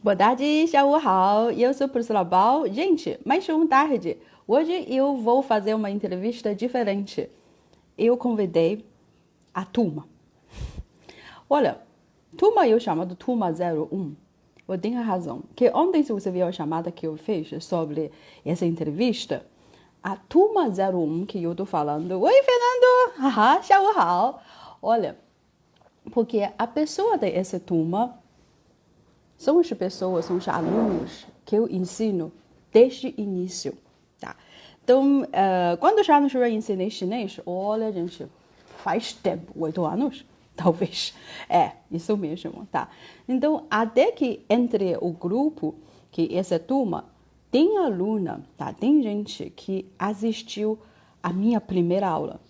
Boa tarde, 下午好. Eu sou Priscila Bal. Gente, mais uma tarde. Hoje eu vou fazer uma entrevista diferente. Eu convidei a turma. Olha, turma eu chamo de turma 01. Eu tenho razão. Que ontem, se você viu a chamada que eu fiz sobre essa entrevista, a turma 01 que eu tô falando. Oi, Fernando! Haha, 下午好. Olha, porque a pessoa dessa turma são as pessoas, são os alunos que eu ensino desde o início, tá? Então, quando já nos ensinei chinês, olha, gente, faz tempo, 8 anos, talvez. É, isso mesmo, tá? Então, até que entre o grupo, que essa turma, tem aluna, tá? Tem gente que assistiu a minha primeira aula.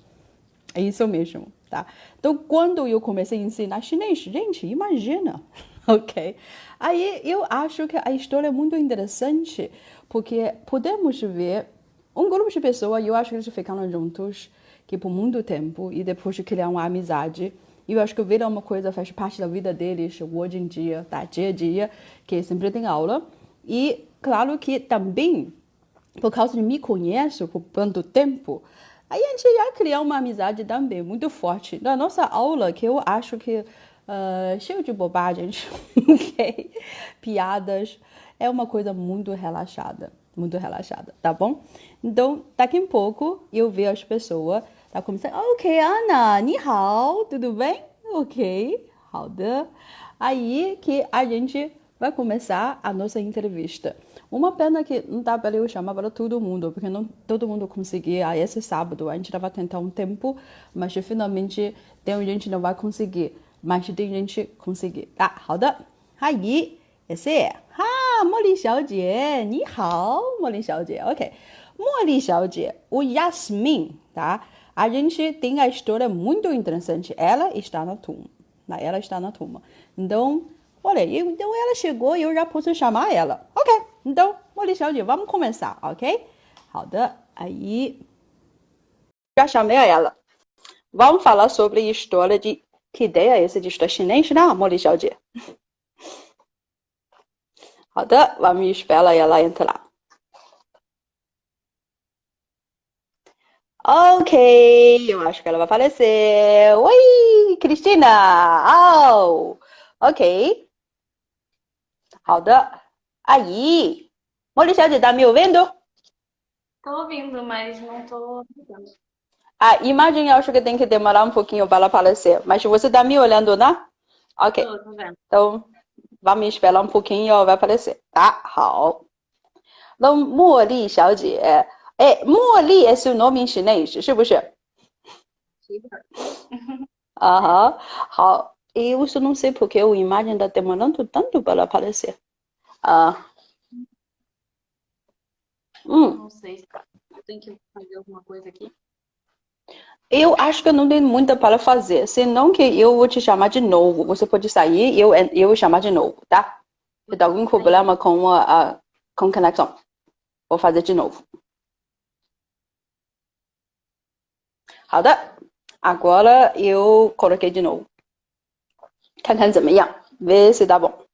É isso mesmo, tá? Então, quando eu comecei a ensinar chinês, gente, imagina, ok? Aí eu acho que a história é muito interessante, porque podemos ver um grupo de pessoas, eu acho que eles ficaram juntos que por muito tempo, e depois de criar uma amizade, eu acho que viram uma coisa, faz parte da vida deles hoje em dia, tá? Dia a dia, que sempre tem aula. E claro que também, por causa de me conheço por tanto tempo, aí a gente já criou uma amizade também muito forte. Na nossa aula, que eu acho que cheio de bobagens, ok? Piadas, é uma coisa muito relaxada, tá bom? Então, daqui a pouco eu vejo as pessoas, tá começando, ok, Ana, ni hao, tudo bem? Ok, 好的. Aí que a gente vai começar a nossa entrevista. Uma pena que não dá para eu chamar para todo mundo, porque não todo mundo conseguia esse sábado. A gente estava tentando um tempo, mas finalmente tem gente que não vai conseguir. Mas tem gente que conseguir. Tá, 好的. Aí, esse é. Ah, 茉莉小姐,你好,茉莉小姐. Ok. 茉莉小姐, o Yasmin, tá? A gente tem a história muito interessante. Ela está na turma. Ela está na turma. Então, olha, então ela chegou e eu já posso chamar ela. Ok, então, 茉莉小姐, vamos começar, ok? 好的, aí já chamei ela. Vamos falar sobre a história de... Que ideia é essa de história chinês, né, 茉莉小姐? 好的, vamos esperar ela entrar. Ok, eu acho que ela vai aparecer. Oi, Cristina! Oh, ok. 好的. Aí, 茉莉小姐, tá me ouvindo? Tô ouvindo, mas não tô entendendo. A imagem eu acho que tem que demorar um pouquinho para aparecer. Mas você tá me olhando, né? Ok. Tô vendo. Então, vamos esperar um pouquinho, vai aparecer. Tá? 好. Então, 茉莉小姐.茉莉é seu nome em chinês, 是不是? Aham. 好. Eu só não sei porque a imagem tá demorando tanto para aparecer. Ah. Não Hum. sei se eu tenho que fazer alguma coisa aqui. Eu acho que não tem muito para fazer. Senão que eu vou te chamar de novo. Você pode sair e eu vou chamar de novo, tá? Se der algum Aí, problema com conexão, vou fazer de novo. 好的. Agora eu coloquei de novo. 看看怎么样. Vê se dá bom.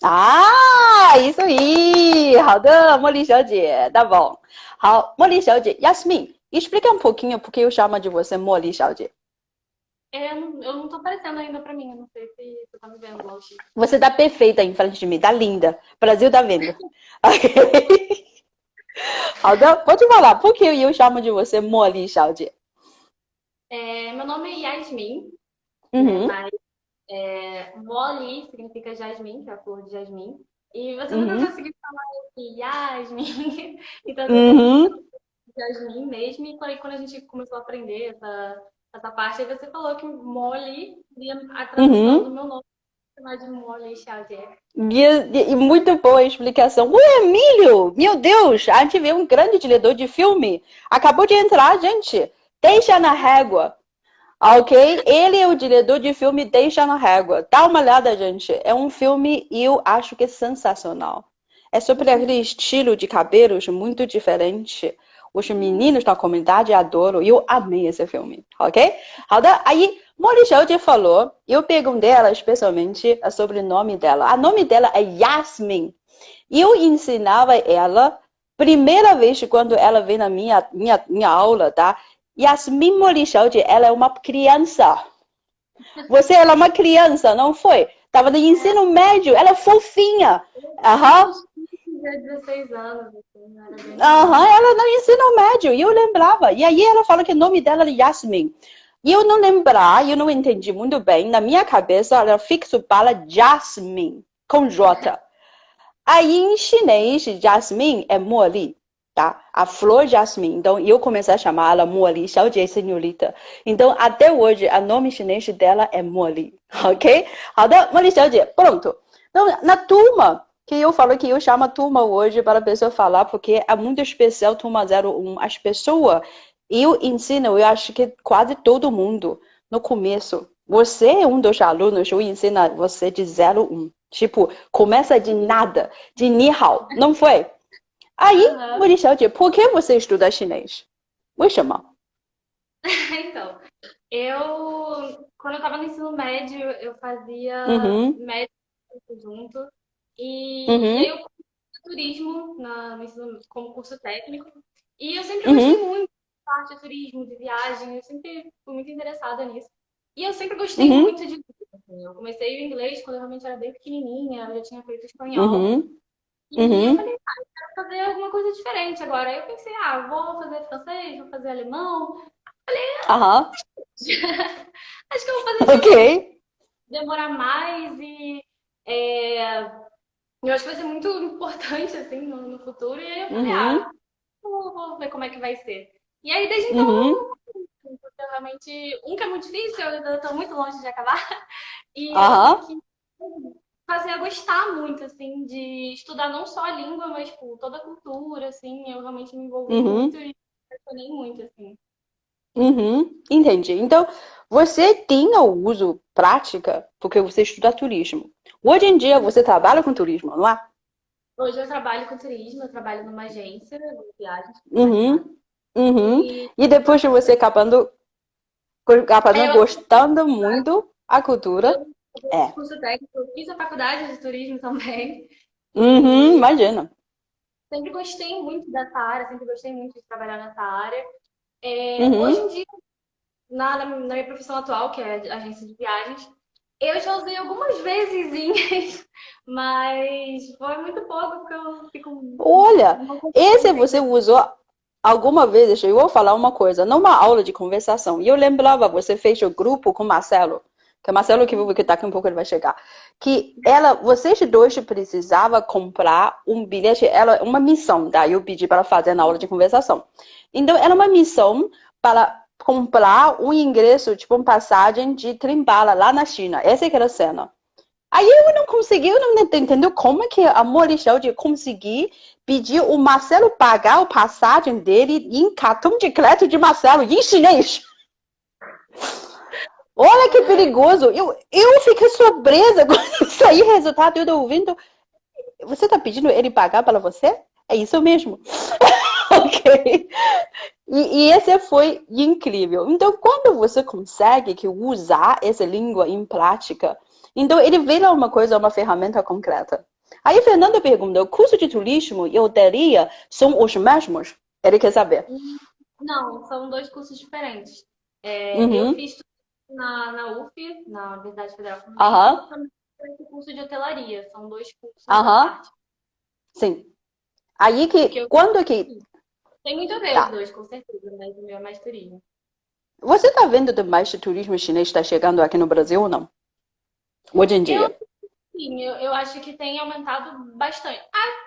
Ah, isso aí! 好的, 茉莉小姐, tá bom. 好, 茉莉小姐, Yasmin, explica um pouquinho porque eu chamo de você 茉莉小姐. eu não tô aparecendo ainda pra mim. Eu não sei se você tá me vendo lá. Você tá perfeita em frente de mim, tá linda. Brasil tá vendo. Ok. 好的, pode falar. Por que eu chamo de você 茉莉小姐? Meu nome é Yasmin, né? Uhum, Mas Molly significa jasmim, que é a flor de jasmim. E você nunca uhum, conseguiu falar esse Yasmin. Então eu sempre me uhum, chamo de Jasmine mesmo. E quando a gente começou a aprender essa parte, aí você falou que Molly seria a tradução do uhum. meu nome. Chamar de Molly Xavier. E muito boa a explicação. Ué, Emílio, meu Deus, a gente vê um grande diretor de filme. Acabou de entrar, gente. Deixa na régua. Ok? Ele é o diretor de filme Deixa na Régua. Dá uma olhada, gente. É um filme e eu acho que é sensacional. É sobre aquele estilo de cabelos muito diferente. Os meninos da comunidade adoram. Eu amei esse filme. Ok? 好的, aí Molly Xiaojie falou, eu perguntei ela especialmente sobre o nome dela. O nome dela é Yasmin. E eu ensinava ela, primeira vez quando ela veio na minha aula, tá? Yasmin Molly Xiaojie, ela é uma criança. Você era uma criança, não foi? Tava no ensino médio, ela é fofinha. Aham. Uns 15 a 16 anos, assim, era bem Aham, novinha. ela no ensino médio, e eu lembrava. E aí ela fala que o nome dela é Yasmin. E eu não lembrar, eu não entendi muito bem. Na minha cabeça, ela fixo para Jasmine, com J. Aí em chinês, Jasmine é Molly, tá? A flor Jasmine. Então eu comecei a chamar ela Molly, Xiaojie senhorita. Então até hoje, o nome chinês dela é Molly, ok? 好的, Molly Xiaojie, pronto. Então, na turma, que eu falo que eu chamo a turma hoje para a pessoa falar, porque é muito especial, turma 01. As pessoas, eu ensino, eu acho que quase todo mundo, no começo, você é um dos alunos, eu ensino você de 01. Tipo, começa de nada, de ni hao, não foi? Aí, Aham. Muri Xiaojie, por que você estuda chinês? 为什么? Então, quando eu estava no ensino médio, eu fazia Uhum, médio junto. E aí uhum, eu fiz turismo no ensino, como curso técnico. E eu sempre gostei uhum, muito da parte de turismo, de viagem. Eu sempre fui muito interessada nisso. E eu sempre gostei uhum, muito de língua, assim. Eu comecei o inglês quando eu realmente era bem pequenininha. Eu já tinha feito espanhol. uhum, E eu falei, uhum, quero fazer alguma coisa diferente agora. Aí eu pensei, vou fazer francês, vou fazer alemão. aham, Acho que eu vou fazer ok, chinês. Demorar mais e é, eu acho que vai ser muito importante assim no futuro. E aí eu falei, uhum, vou ver como é que vai ser. E aí desde então uhum, eu realmente, que é muito difícil, eu ainda estou muito longe de acabar. E outro aham, que fazer eu gostar muito, assim, de estudar não só a língua, mas, tipo, toda a cultura, assim, eu realmente me envolvi muito uhum, e me apaixonei muito, assim. uhum, entendi. Então, você tem o uso prática porque você estuda turismo. Hoje em dia, você trabalha com turismo, não é? Hoje eu trabalho com turismo, eu trabalho numa agência de viagens, na realidade. Uhum, uhum. E E depois de você acabando eu, gostando muito a cultura, eu é. curso técnico, eu fiz a faculdade de turismo também. Uhum, E imagina. sempre gostei muito dessa área, sempre gostei muito de trabalhar nessa área. Hoje em Uhum. dia, na minha profissão atual, que é agência de viagens, eu já usei algumas vezes, mas foi muito pouco, porque eu Olha, não consigo esse você entender. usou alguma vez, deixa eu falar uma coisa, numa aula de conversação. E eu lembrava, você fez o grupo com o Marcelo, que é o Marcelo que daqui a um pouco ele vai chegar. Que vocês dois precisavam comprar um bilhete, uma missão, tá? Eu pedi para fazer na aula de conversação. Então, era uma missão para comprar um ingresso, tipo, uma passagem de trem-bala lá na China. Essa que era a cena. Aí eu não consegui, eu não entendo como é que a Maurício de conseguir pedir o Marcelo pagar a passagem dele em cartão de crédito de Marcelo, em chinês. Olha que perigoso. Eu fiquei surpresa quando saí o resultado. Eu tô ouvindo. Você tá pedindo ele pagar para você? É isso mesmo. Ok. E esse foi incrível. Então, quando você consegue que usar essa língua em prática, então ele vira uma coisa, uma ferramenta concreta. Aí, Fernanda pergunta, o curso de turismo e hotelaria são os mesmos? Ele quer saber. Não, são dois cursos diferentes. Eu Uhum, fiz na UF, na Universidade Federal Fluminense, aham, e também fiz o curso de hotelaria. São dois cursos à aham, parte. sim. Aí O que que, eu quando que, tem muito a ver os tá. dois, com certeza, mas o meu é mais turismo. Você tá vendo demais de turismo chinês está chegando aqui no Brasil ou não? Hoje em Eu, dia. sim, eu acho que tem aumentado bastante.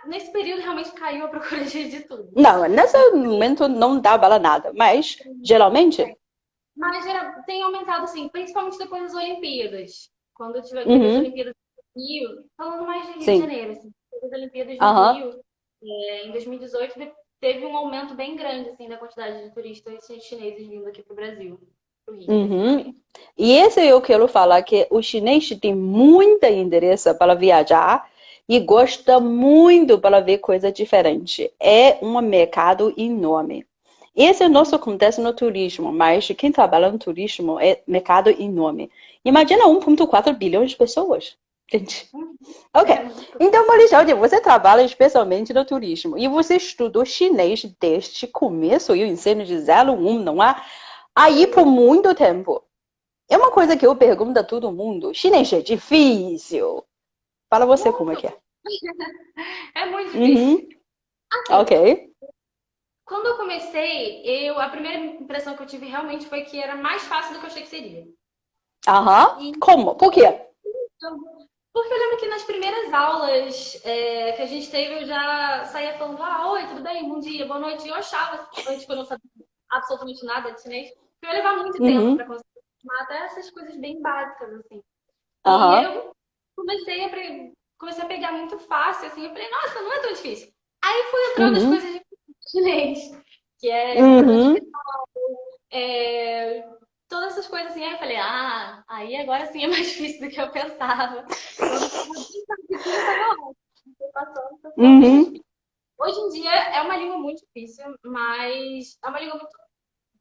Nesse período realmente caiu a procura de tudo. Não, nesse momento não dá bala nada, mas geralmente, Mas tem aumentado, assim, principalmente depois das Olimpíadas. Quando teve as uhum, Olimpíadas do Rio, falando mais de Rio de sim, Janeiro, assim, teve as Olimpíadas do aham. Rio, em 2018, teve um aumento bem grande, assim, da quantidade de turistas chineses vindo aqui para o Brasil, para o Rio, Uhum. especificamente. E esse eu quero falar que o chinês tem muita interesse para viajar e gosta muito para ver coisa diferente. É um mercado enorme. Esse é o nosso acontece no turismo, mas quem trabalha no turismo é mercado enorme. Imagina 1,4 bilhões de pessoas. Gente. Ok. É muito. Então, Maricel, você trabalha especialmente no turismo e você estudou chinês desde o começo, eu ensino de 0 a 1, não é? Aí por muito tempo. É uma coisa que eu pergunto a todo mundo. Chinês é difícil. Fala você como é Muito. que é. É muito difícil. Uhum. Ok. Assim, quando eu comecei, a primeira impressão que eu tive realmente foi que era mais fácil do que eu achei que seria. Aham. E Como? Por quê? então, porque eu lembro que nas primeiras aulas que a gente teve, eu já saía falando, oi, tudo bem? Bom dia, boa noite. E eu achava, antes que eu não sabia absolutamente nada de chinês, que eu ia levar muito tempo para Uhum. conseguir acostumar até essas coisas bem básicas, assim. E Aham. eu comecei a pegar muito fácil, assim. Eu falei, nossa, não é tão difícil. Aí fui entrando as Uhum. coisas de chinês, que é cultura de Uhum. é, todas essas coisas assim. Aí eu falei, aí agora sim é mais difícil do que eu pensava. Quando eu tava bem basiquinho, tava ótimo. Foi passando, foi ficando bem mais Uhum. difícil. Hoje em dia é uma língua muito difícil, mas é uma língua muito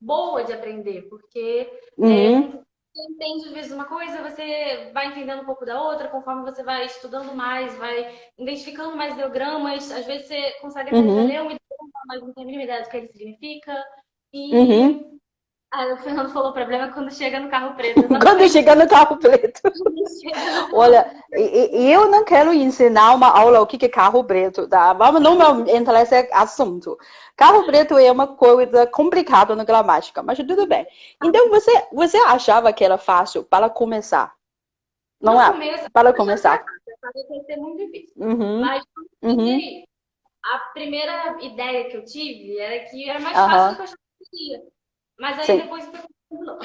boa de aprender, porque Uhum. quando você entende às vezes uma coisa, você vai entendendo um pouco da outra, conforme você vai estudando mais, vai identificando mais ideogramas, às vezes você consegue até já ler Uhum. um idioma, mas não tem a mínima ideia do que ele significa. Uhum. E aí o Fernando falou, o problema é quando chega no carro preto, Quando exatamente. chega no carro preto. Quando chega no carro Olha, eu não quero ensinar uma aula o que é carro preto, tá? Vamos não entrar nesse assunto. Carro preto é uma coisa complicada na gramática, mas tudo bem. Então, você achava que era fácil para começar? Não no é? começo, Para eu achava que era começar. fácil, eu achava que ia ser muito difícil. Uhum. Mas quando eu Uhum. peguei, a primeira ideia que eu tive era que era mais fácil do Aham. que eu achava que seria. Mas aí Sim. depois eu fui não.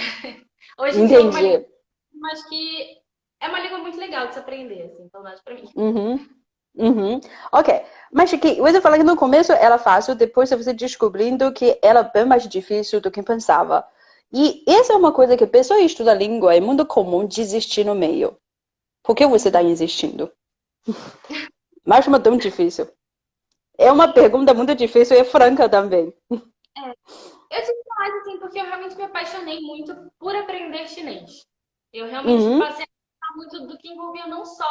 Hoje em dia é uma língua, Entendi. mas que é uma língua muito legal de se aprender, assim, pelo menos pra mim. Uhum. Uhum. Ok. Mas que você fala que no começo era fácil, depois você descobrindo que era bem mais difícil do que pensava. E essa é uma coisa que a pessoa que estuda língua é muito comum desistir no meio. Por que você está Uhum. insistindo? Mas não é tão difícil. É uma Sim, pergunta muito difícil e franca também. é. Eu tive mais assim, porque eu realmente me apaixonei muito por aprender chinês. Eu realmente Uhum. passei a gostar muito do que envolvia não só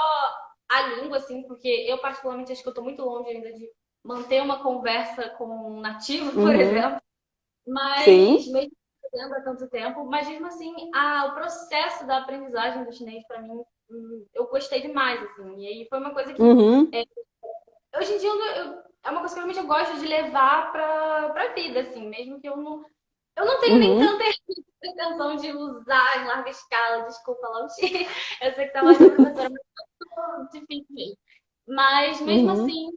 a língua, assim, porque eu particularmente acho que eu tô muito longe ainda de manter uma conversa com um nativo, por Uhum. exemplo, mas Sim. mesmo fazendo há tanto tempo, mas mesmo assim, o processo da aprendizagem do chinês, para mim, eu gostei demais, assim, e aí foi uma coisa que Uhum. hoje em dia é uma coisa que realmente eu gosto de levar pra vida, assim, mesmo que eu não tenho nem Uhum. tanta pretensão de usar em larga escala, desculpa, Lauti. Eu sei que tá mais da professora, mas é muito difícil mesmo. Mas mesmo Uhum. assim,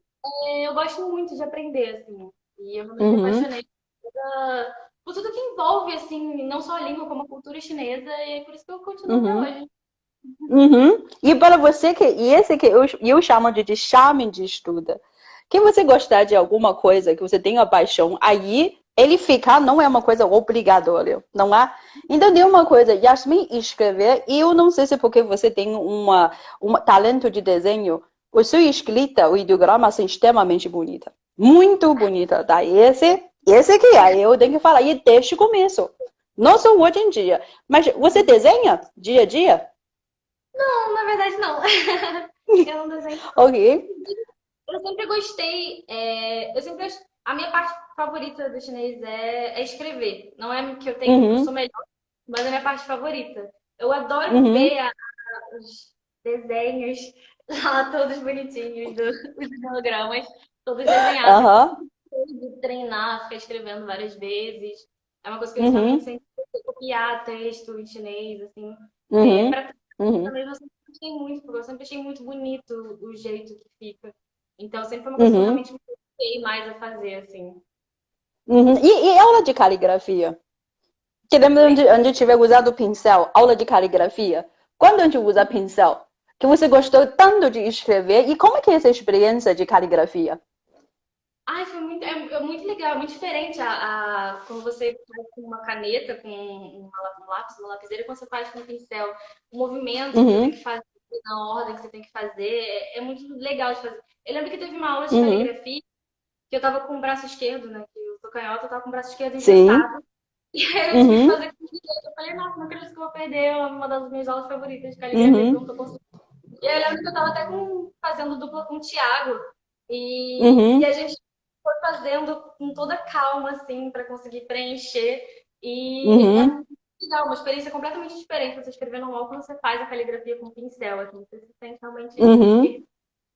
eu gosto muito de aprender, assim. E eu realmente me Uhum. apaixonei por tudo que envolve, assim, não só a língua, como a cultura chinesa, e é por isso que eu continuo até Uhum. hoje. Uhum. E para você e esse que eu chamo de charme de estudo. Que você gostar de alguma coisa, que você tenha paixão, aí ele ficar não é uma coisa obrigatória, não é? Então tem uma coisa, Yasmin escrever, e eu não sei se porque você tem uma talento de desenho, a sua escrita, o ideograma são extremamente bonita. Muito bonita, tá? Esse que é, eu tenho que falar, e desde o começo. Não só hoje em dia. Mas você desenha dia a dia? Não, na verdade, não. Eu não desenho. Ok. Eu sempre gostei, a minha parte favorita do chinês é escrever. Não é que eu sou Uhum. melhor, mas é a minha parte favorita. Eu adoro Uhum. ver os desenhos lá todos bonitinhos, os hologramas, todos desenhados. Eu Aham. gosto de treinar, ficar escrevendo várias vezes. É uma coisa que eu justamente Uhum. sempre copiar texto em chinês, assim. Uhum. Para Uhum. também eu sempre gostei muito, porque eu sempre achei muito bonito o jeito que fica. Então, sempre foi uma coisa que eu Uhum. realmente me dediquei mais a fazer, assim. Uhum. E aula de caligrafia? Que lembra Oi? onde tiver usado o pincel? Aula de caligrafia? Quando a gente usa pincel? Que você gostou tanto de escrever? E como é que é essa experiência de caligrafia? Ai, foi muito, é muito legal, é muito diferente quando você faz com uma caneta, com um lápis, uma lapiseira, quando você faz com um pincel. O movimento que você tem Uhum. que fazer, na ordem que você tem que fazer, é muito legal de fazer. Eu lembro que teve uma aula de Uhum. caligrafia, que eu tava com o braço esquerdo, né, que eu sou canhoto, eu tava com o braço esquerdo Sim. engessado. E aí eu tive que Uhum. fazer com o direito. Eu falei, nossa, não acredito que eu vou perder uma das minhas aulas favoritas de caligrafia, porque eu não tô Uhum. conseguindo. E eu lembro que eu tava até fazendo dupla com o Thiago. E a Uhum. gente foi fazendo com toda calma, assim, para conseguir preencher. E é Uhum. muito legal, uma experiência completamente diferente você escrever normal quando você faz a caligrafia com pincel, assim, você se sente realmente Uhum.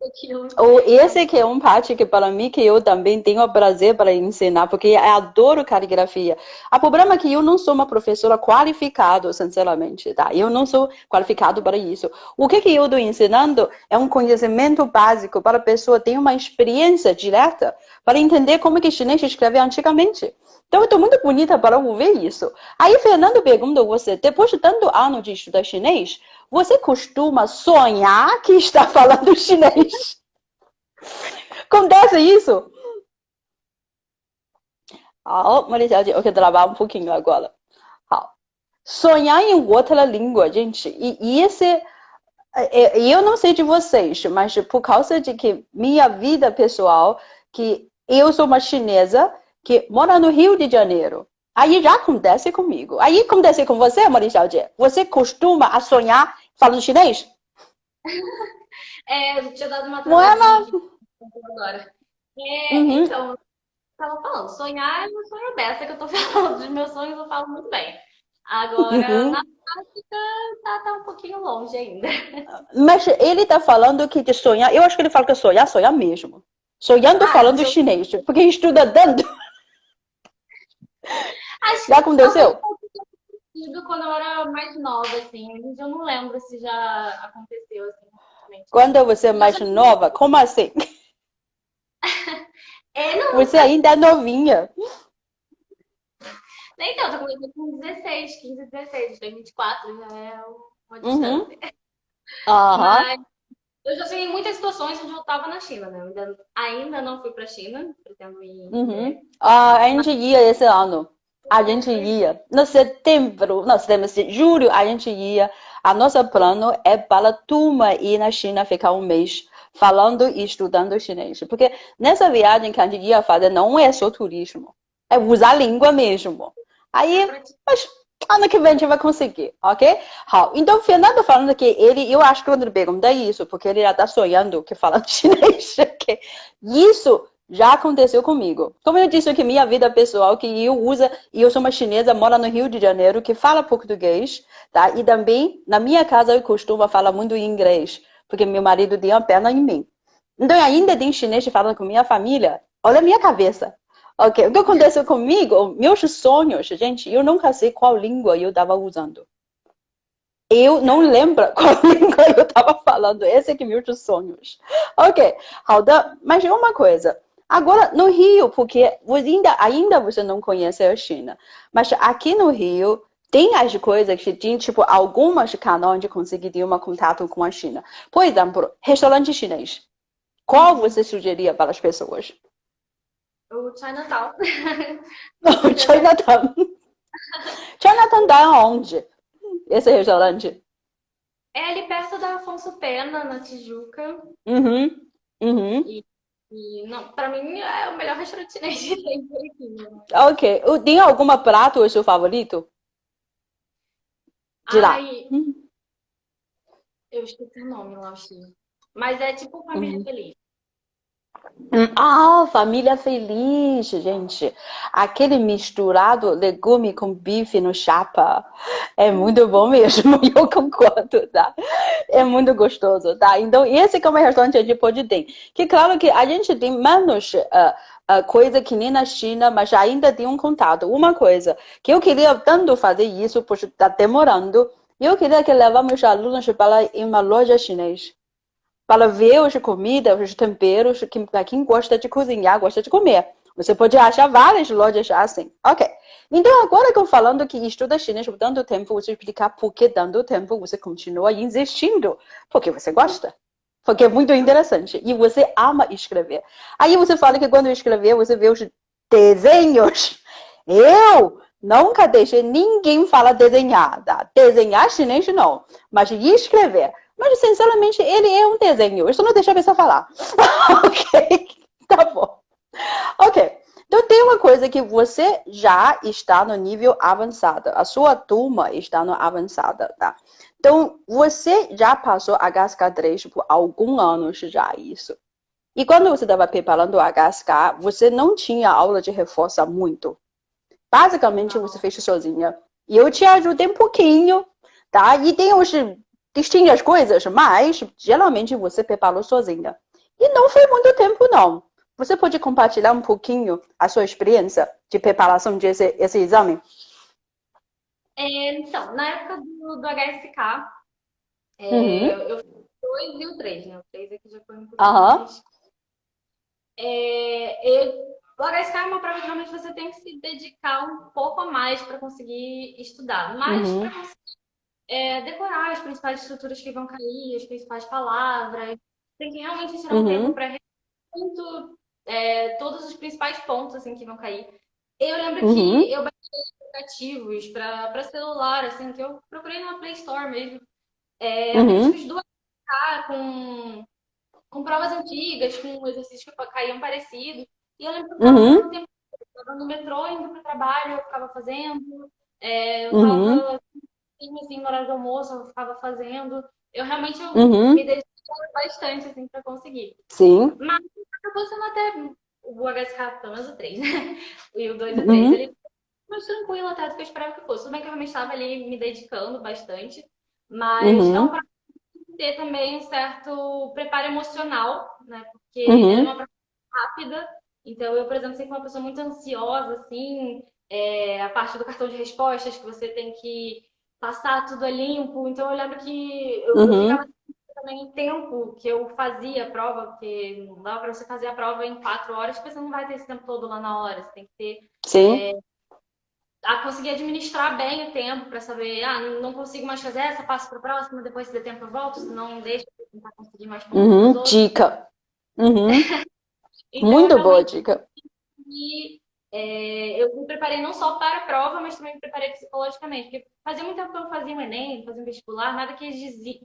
aquilo. Esse que é um parte que para mim que eu também tenho o prazer para ensinar, porque eu adoro caligrafia. O problema é que eu não sou uma professora qualificada, sinceramente, tá? Eu não sou qualificado para isso. O que eu estou ensinando é um conhecimento básico para a pessoa ter uma experiência direta, para entender como que chinês escreve antigamente. Então, eu estou muito bonita para ouvir isso. Aí, Fernando pergunta você, depois de tanto ano de estudar chinês, você costuma sonhar que está falando chinês? Acontece isso? 好，茉莉小姐，eu quero trabalhar um pouquinho agora. 好，sonhar em outra língua, gente. E esse, eu não sei de vocês, mas por causa de que minha vida pessoal, que eu sou uma chinesa que mora no Rio de Janeiro. Aí já acontece comigo. Aí acontece com você, Maria Xiaojie? Você costuma a sonhar falando chinês? É, eu tinha dado uma Não é, travadinha aqui mas... agora. Uhum, Então, eu tava falando, sonhar é uma sonho dessa que eu tô falando. Dos meus sonhos eu falo muito bem. Agora, na uhum. prática, tá um pouquinho longe ainda. Mas ele tá falando que de sonhar, eu acho que ele fala que sonhar, sonhar mesmo. Sonhando Ah, falando chinês, porque estuda tanto. acho Já que talvez aconteceu? tenha sido quando eu era mais nova, assim. Mas eu não lembro se já aconteceu, assim, recentemente, não. Quando você é Mas eu mais sei nova, como assim? não, Você ainda é novinha. então, eu tô começando com 16, 15, 16, tem 24, já é uma Uhum. distância. Aham. Mas eu já sei em muitas situações onde eu tava na China, né? Eu ainda não fui pra China, pretendo ir em Uhum. breve. Ah, a gente ia esse ano. A gente ia. No setembro, não, setembro, julho, a gente ia. A nosso plano é para a turma ir na China ficar um mês falando e estudando chinês. Porque nessa viagem que a gente ia fazer não é só turismo. É usar a língua mesmo. É Aí, pra ti. mas ano que vem a gente vai conseguir, ok? Então, o Fernando falando que ele, eu acho que quando ele pergunta isso, porque ele já está sonhando que fala chinês, ok? Isso já aconteceu comigo. Como eu disse que minha vida pessoal, que eu uso, e eu sou uma chinesa, mora no Rio de Janeiro, que fala português, tá? E também, na minha casa, eu costumo falar muito inglês, porque meu marido tem a perna em mim. Então, ainda tem chinês falando com minha família. Olha a minha cabeça. Ok, o que aconteceu comigo? Meus sonhos, gente, eu nunca sei qual língua eu estava usando. Eu não Caramba. lembro qual língua eu estava falando. Esse é que meus sonhos. Ok, 好的. Mas uma coisa. Agora, no Rio, porque ainda você não conhece a China, mas aqui no Rio tem as coisas que tem, tipo, algumas canais de conseguir ter um contato com a China. Por exemplo, restaurante chinês. Qual Uhum. você sugeria para as pessoas? O Chinatown. Com O certeza. Chinatown. Chinatown tá onde? Esse restaurante? É ali perto da Afonso Pena, na Tijuca. Uhum. Uhum. E, não, pra mim é o melhor restaurante chinês que tem por aqui, né? Ok. Tem alguma prato é seu favorito? De lá? Ai, eu esqueci o nome lá, o Chile. Mas é tipo Família Uhum. Feliz. Ah, família feliz, gente. Aquele misturado legume com bife no chapa. É muito bom mesmo, eu concordo, tá? É muito gostoso, tá? Então, esse que é um restaurante de pode ter. Que claro que a gente tem menos coisa que nem na China, mas ainda tem um contato. Uma coisa que eu queria tanto fazer isso, porque está demorando. Eu queria que levar meus alunos para ir em uma loja chinesa para ver as comidas, os temperos, que para quem gosta de cozinhar, gosta de comer. Você pode achar várias lojas assim. Ok. Então, agora que eu falando que estuda chinês por tanto tempo, você explicar por que tanto tempo você continua insistindo. Porque você gosta. Porque é muito interessante. E você ama escrever. Aí você fala que quando escrever, você vê os desenhos. Eu nunca deixei ninguém falar desenhar. Tá? Desenhar chinês não. Mas escrever. Mas, sinceramente, ele é um desenho. Eu só não deixo a pessoa falar. Ok, tá bom. Ok. Então, tem uma coisa que você já está no nível avançado. A sua turma está no avançada, tá? Então, você já passou HSK3 por alguns anos já, isso. E quando você estava preparando o HSK, você não tinha aula de reforço muito. Basicamente, você Não. fez sozinha. E eu te ajudei um pouquinho, tá? E tem os distintas coisas, mas geralmente você preparou sozinha. E não foi muito tempo, não. Você pode compartilhar um pouquinho a sua experiência de preparação desse exame? Então, na época do HSK, Uhum. eu fiz o 2 e o 3, né? O 3 aqui já foi um pouquinho Aham. mais. O HSK é uma prova que realmente você tem que se dedicar um pouco a mais para conseguir estudar. Mas para Uhum. conseguir decorar as principais estruturas que vão cair, as principais palavras, tem que realmente tirar um tempo Uhum. para muito todos os principais pontos assim que vão cair. Eu lembro que Uhum. eu baixei aplicativos para celular, assim, que eu procurei na Play Store mesmo. Uhum. Aplicativos do AK com provas antigas, com exercícios que caíam parecidos. E eu lembro que eu ficava fazendo Uhum. o tempo todo. Eu estava no metrô, indo para o trabalho, eu ficava fazendo. Eu Uhum. estava assim, no horário do almoço, eu ficava fazendo. Eu realmente me Uhum. dediquei bastante assim, para conseguir. Sim. Mas acabou sendo até o HSK, pelo menos o 3, né? E o 2 e o 3, Uhum. ele foi mais tranquilo até do que eu esperava que fosse. Tudo bem que eu realmente estava ali me dedicando bastante, mas é um Uhum. prato que ter também um certo preparo emocional, né? Porque ela é uma Uhum. prova rápida, então eu, por exemplo, sempre fui uma pessoa muito ansiosa, assim, a parte do cartão de respostas, que você tem que passar tudo a limpo. Então eu lembro que eu ficava Uhum. também em tempo que eu fazia a prova, porque não dá para você fazer a prova em 4 horas, porque você não vai ter esse tempo todo lá na hora. Você tem que ter Sim. a conseguir administrar bem o tempo para saber, não consigo mais fazer essa, passo para a próxima, depois se der tempo eu volto, senão deixa eu tentar conseguir mais pontos nas Uhum. outras. Dica. Uhum. Então eu Muito boa realmente dica. eu me preparei não só para a prova, mas também me preparei psicologicamente, porque fazia muito tempo que eu não fazia um Enem, fazia um vestibular, nada que exigisse.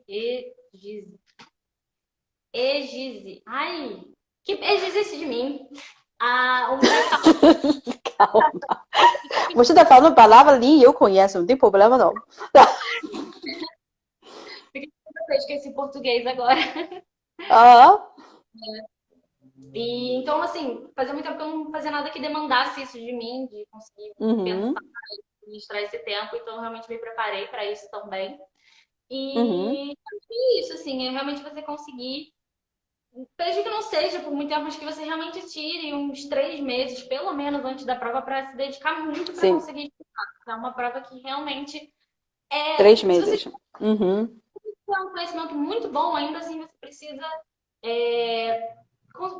Ai, que exigisse de mim um preparo. Calma. Você está falando palavra ali e eu conheço, não tem problema não. Eu esqueci português agora. Ah. E então, assim, fazia muito tempo que eu não fazia nada que demandasse isso de mim, de conseguir pensar, Uhum. administrar esse tempo, então eu realmente me preparei para isso também. Uhum. E é isso, assim, é realmente você conseguir, desde que não seja por muito tempo, mas que você realmente tire uns 3 meses, pelo menos, antes da prova, para se dedicar muito para Sim. conseguir estudar. É uma prova que realmente Três se você meses. Uhum. tiver um conhecimento muito bom, ainda assim você precisa é,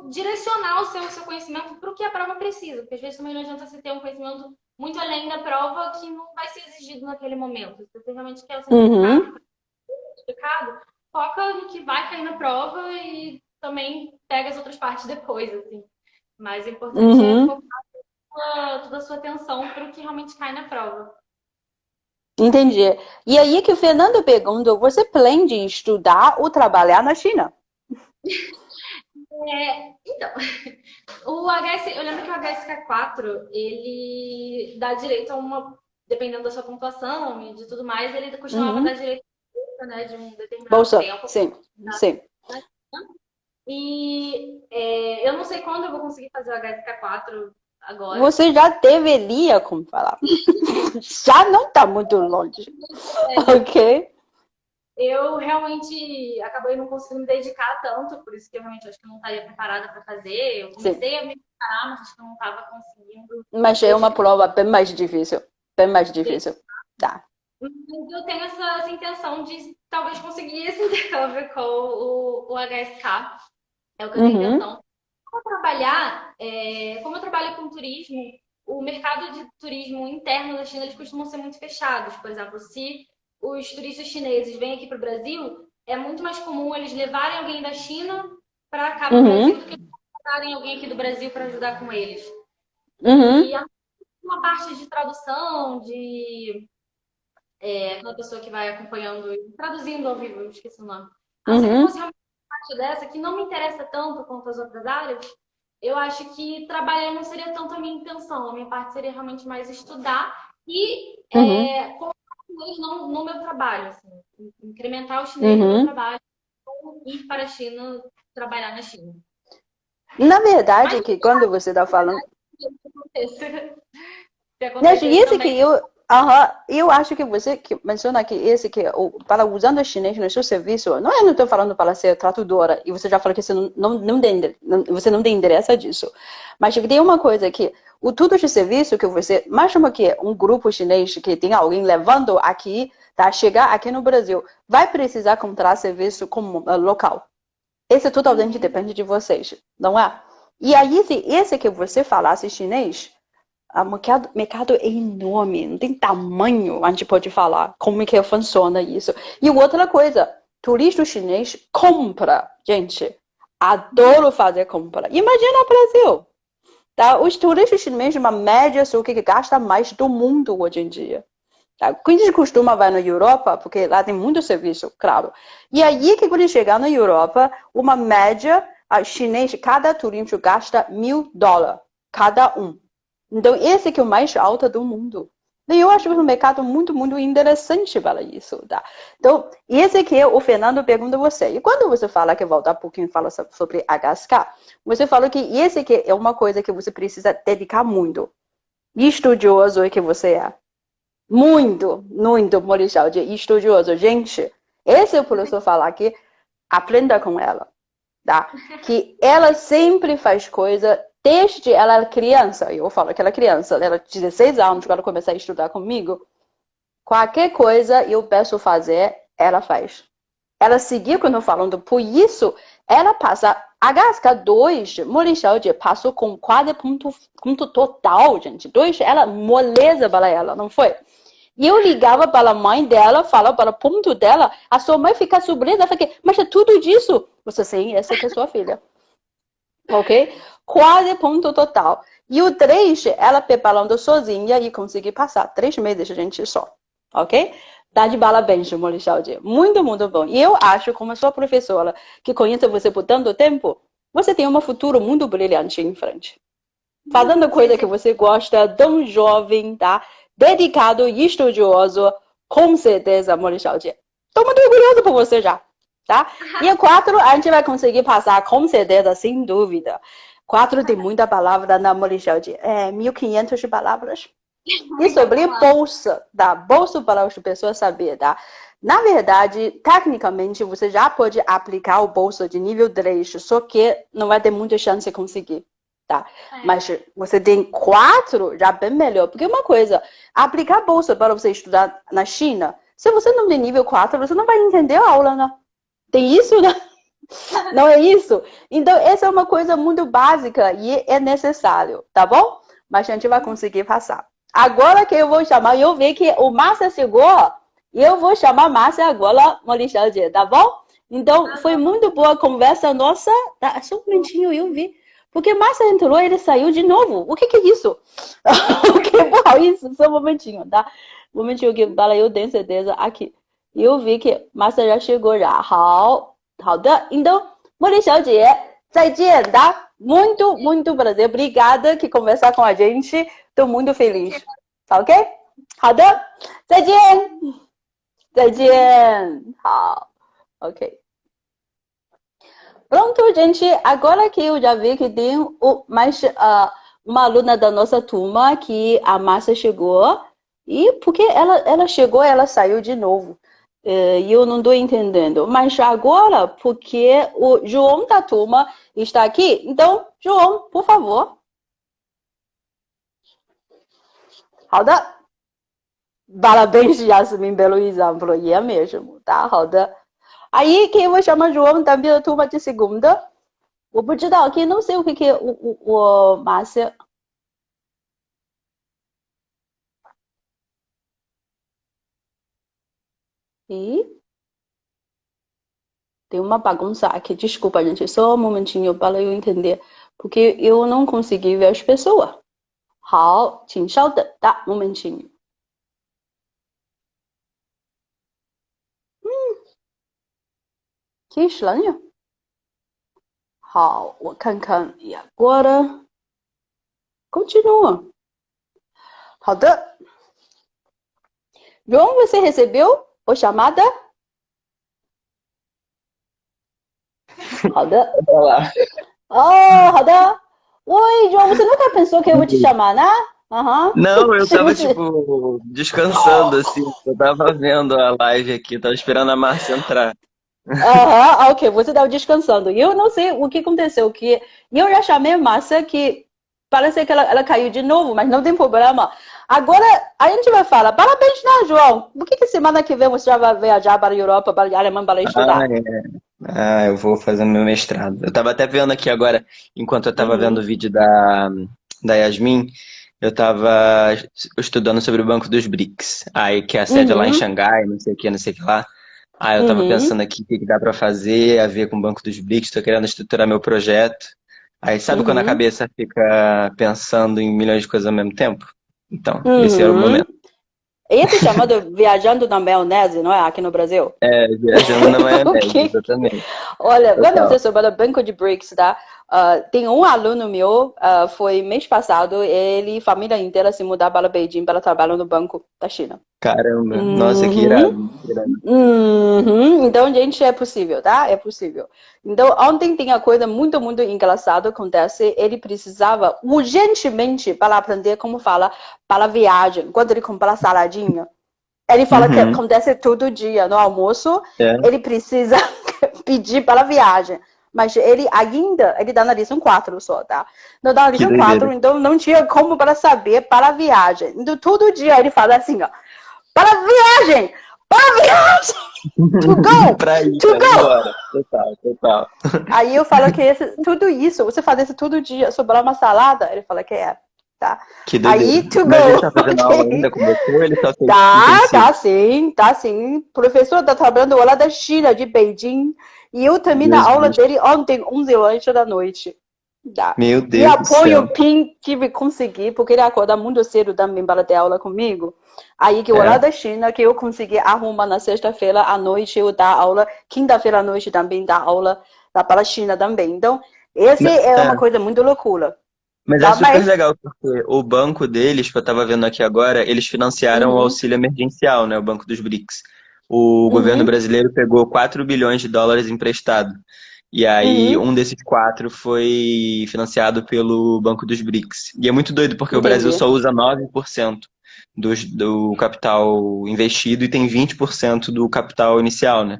direcionar o seu conhecimento para o que a prova precisa, porque às vezes também não adianta você ter um conhecimento muito além da prova que não vai ser exigido naquele momento. Se você realmente quer o certificado, Uhum. foca no que vai cair na prova e também pega as outras partes depois, assim. Mas o importante é Uhum. focar toda a sua atenção para o que realmente cai na prova. Entendi. E aí que o Fernando perguntou, você pretende estudar ou trabalhar na China? Então, eu lembro que o HSK4, ele dá direito a uma, dependendo da sua pontuação e de tudo mais, ele costumava dar Uhum. direito a, né, de um determinado Bolsa, tempo. sim, sim. E eu não sei quando eu vou conseguir fazer o HSK4 agora. Você já deveria, como falar. Já não está muito longe. Ok? Eu realmente acabei não conseguindo me dedicar tanto, por isso que eu realmente acho que eu não estaria preparada para fazer. Eu Sim. comecei a me preparar, mas acho que eu não estava conseguindo Mas é uma dedicar. prova bem mais difícil. Bem mais difícil. Tá. Mas eu tenho essa intenção de talvez conseguir esse intercâmbio com o HSK. É o que eu tenho Uhum. intenção. Como eu trabalho com turismo, o mercado de turismo interno da China, eles costumam ser muito fechados. Por exemplo, se os turistas chineses vêm aqui para o Brasil, é muito mais comum eles levarem alguém da China para cá, para o Brasil, Uhum. do que levarem alguém aqui do Brasil para ajudar com eles. E Uhum. uma parte de tradução, de aquela pessoa que vai acompanhando, traduzindo ao vivo, eu esqueci o nome. A não ser que fosse Uhum. realmente uma parte dessa, que não me interessa tanto quanto as outras áreas, eu acho que trabalhar não seria tanto a minha intenção. A minha parte seria realmente mais estudar e Uhum, colocar o chinês no meu trabalho, assim, incrementar o chinês no meu uhum. trabalho, ir para a China, trabalhar na China. Na verdade, Mas que quando você está falando. se acontecer, se Né, acontecer esse que também. eu acho que você que menciona que esse que para usando o chinês no seu serviço, não é, não estou falando para ser tradutora, e você já falou que você não tem, você não tem interesse disso. Mas tem uma coisa que o tudo de serviço que você, mais chama que um grupo chinês que tem alguém levando aqui, tá, chegar aqui no Brasil, vai precisar comprar serviço como local. Esse totalmente Uhum. depende de vocês, não é? E aí, se esse que você falasse chinês, o mercado é enorme, não tem tamanho, a gente pode falar como é que funciona isso. E outra coisa, turista chinês compra, gente, adoro fazer compra. Imagina o Brasil, tá? Os turistas chineses, uma média, são o que gasta mais do mundo hoje em dia. Tá? Quando a gente costuma vai na Europa, porque lá tem muito serviço, claro. E aí que quando chegar na Europa, uma média, a chinês, cada turista gasta $1.000, cada um. Então, esse que é o mais alto do mundo. E eu acho que é um mercado muito, muito interessante para isso, tá? Então, esse que é o Fernando pergunta a você. E quando você fala, que voltar um pouquinho, fala sobre HSK, você falou que esse que é uma coisa que você precisa dedicar muito. Estudioso que você é. Muito, muito, Maurício, de estudioso. Gente, esse é o professor falar que aprenda com ela, tá? Que ela sempre faz coisa desde ela era criança. Eu falo que ela é criança, ela tinha 16 anos quando ela começou a estudar comigo. Qualquer coisa eu peço fazer, ela faz. Ela seguiu quando eu falando, por isso ela passa HSK2, Maurício passou com 4 ponto total, gente. 2, ela moleza para ela, não foi? E eu ligava para a mãe dela, falava para o ponto dela, a sua mãe fica surpresa, falei, mas é tudo disso? Você, sim, essa que é sua filha. Ok? 4 ponto total. E o 3, ela preparando sozinha e consegui passar. 3 meses, gente, só. Ok? Tá de parabéns, Molixaldi. Muito, muito bom. E eu acho, como sua professora, que conhece você por tanto tempo, você tem um futuro muito brilhante em frente. Fazendo coisa que você gosta, tão jovem, tá? Dedicado e estudioso, com certeza, Molixaldi. Estou muito orgulhoso por você já, tá? E o 4, a gente vai conseguir passar, com certeza, sem dúvida. 4 tem muita palavra na Molixaldi. 1.500 palavras. E Então, sobre vamos lá. bolsa, tá? Bolsa para as pessoas saberem, tá? Na verdade, tecnicamente, você já pode aplicar o bolsa de nível 3, só que não vai ter muita chance de conseguir, tá? É. Mas você tem 4, já bem melhor. Porque uma coisa, aplicar bolsa para você estudar na China, se você não tem nível 4, você não vai entender a aula, né? Tem isso, né? Não é isso? Então, essa é uma coisa muito básica e é necessário, tá bom? Mas a gente vai conseguir passar. Agora que eu vou chamar, eu vi que o Márcia chegou, eu vou chamar a Márcia agora, Alexandre, tá bom? Então, Tá foi bom. muito boa a conversa nossa. Tá, só um momentinho, eu vi. Porque Márcia entrou e ele saiu de novo. O que que é isso? Ok, por isso, só um momentinho, tá? Um momentinho que para eu tenho certeza aqui. Eu vi que Márcia já chegou já. 好的，então, Mori 小姐，再见, tá? Muito, muito prazer. Obrigada que conversar com a gente. Estou muito feliz. Tá ok? 好的，再见，再见。好，ok. Pronto, gente. Agora que eu já vi que tem uma aluna da nossa turma que a Márcia chegou. E porque ela chegou, ela saiu de novo. E eu não estou entendendo. Mas agora, porque o João da turma está aqui, então, João, por favor. 好的. Parabéns, Yasmin, pelo exemplo. E é mesmo, tá? 好的. Aí, quem eu vou chamar João também da turma de segunda? 我不知道, que não sei o que que o Márcia. E tem uma bagunça aqui. Desculpa, gente. Só um momentinho para eu entender. Porque eu não consegui ver as pessoas. 好，请稍等，tá? Um momentinho. Que estranho. 好，我看看，e agora continua. 好的，João, você recebeu a chamada? 好的，Olá. 哦，好的。Oi, João, você nunca pensou que eu vou te chamar, né? Aham. Não, eu tava, Você... tipo, descansando, assim. Eu tava vendo a live aqui, tava esperando a Márcia entrar. Aham, ok, você estava descansando. E eu não sei o que aconteceu, que eu já chamei a Márcia, que parece que ela caiu de novo, mas não tem problema. Agora a gente vai falar, parabéns, né, João? Por que semana que vem você já vai viajar para a Europa, para a Alemanha, para Ah, estudar? é. Ah, eu vou fazer meu mestrado. Eu tava até vendo aqui agora, enquanto eu tava vendo o Uhum, vídeo da Yasmin, eu tava estudando sobre o Banco dos BRICS. Aí, que é a sede lá em uhum, Xangai, não sei o que lá. Aí eu tava uhum, pensando aqui o que que dá pra fazer a ver com o Banco dos BRICS, tô querendo estruturar meu projeto. Aí sabe quando a uhum, cabeça fica pensando em milhões de coisas ao mesmo tempo? Então, esse era o uhum. momento. Esse chamado Viajando na Maionese, não é? Aqui no Brasil. É, viajando na O maionese, que exatamente. Olha, quando Total. você souber do Banco de BRICS, tá? Tem um aluno meu, foi mês passado, ele e família inteira se mudar para Beijing para trabalhar no Banco da China. Caramba, nossa, que irado, Uhum. que irado. Uhum. Então, gente, é possível, tá? É possível. Então, ontem tem uma coisa muito, muito engraçada acontece. Ele precisava urgentemente para aprender como fala para viagem. Quando ele comprar saladinha, ele fala que Uhum, acontece todo dia no almoço. é, Ele precisa pedir para a viagem. Mas ele dá na lição 4 só, tá? Não dá na que lição doideira. 4, então não tinha como para saber para a viagem. Então todo dia ele fala assim, ó, para a viagem! Para a viagem! To go! Pra ir, To pra ir go! embora. Total, total. Aí eu falo que tudo isso, você faz isso todo dia, sobrar uma salada? Ele fala que é, tá? Que doideira. Aí, to Mas ele go, tá fazendo aula ainda ok? com você ou ele só fez Tá, intensivo? tá sim. O professor tá trabalhando lá da China, de Beijing, e eu termino a aula Jesus. dele ontem, 11 horas da noite. Tá. Meu E Deus do apoio céu. o PIN tive que conseguir, porque ele acorda muito cedo também para ter aula comigo. Aí que o É. horário da China, que eu consegui arrumar na sexta-feira à noite, eu dar aula, quinta-feira à noite também dar aula lá para a China também. Então, esse é É, uma coisa muito loucura, mas é tá? super Mas, legal, porque o banco deles, que eu tava vendo aqui agora, eles financiaram o uhum, auxílio emergencial, né? O Banco dos BRICS. O governo uhum, brasileiro pegou 4 bilhões de dólares emprestado. E aí, uhum, um desses 4 foi financiado pelo Banco dos BRICS. E é muito doido, porque o Brasil entendi. só usa 9% do capital investido e tem 20% do capital inicial, né?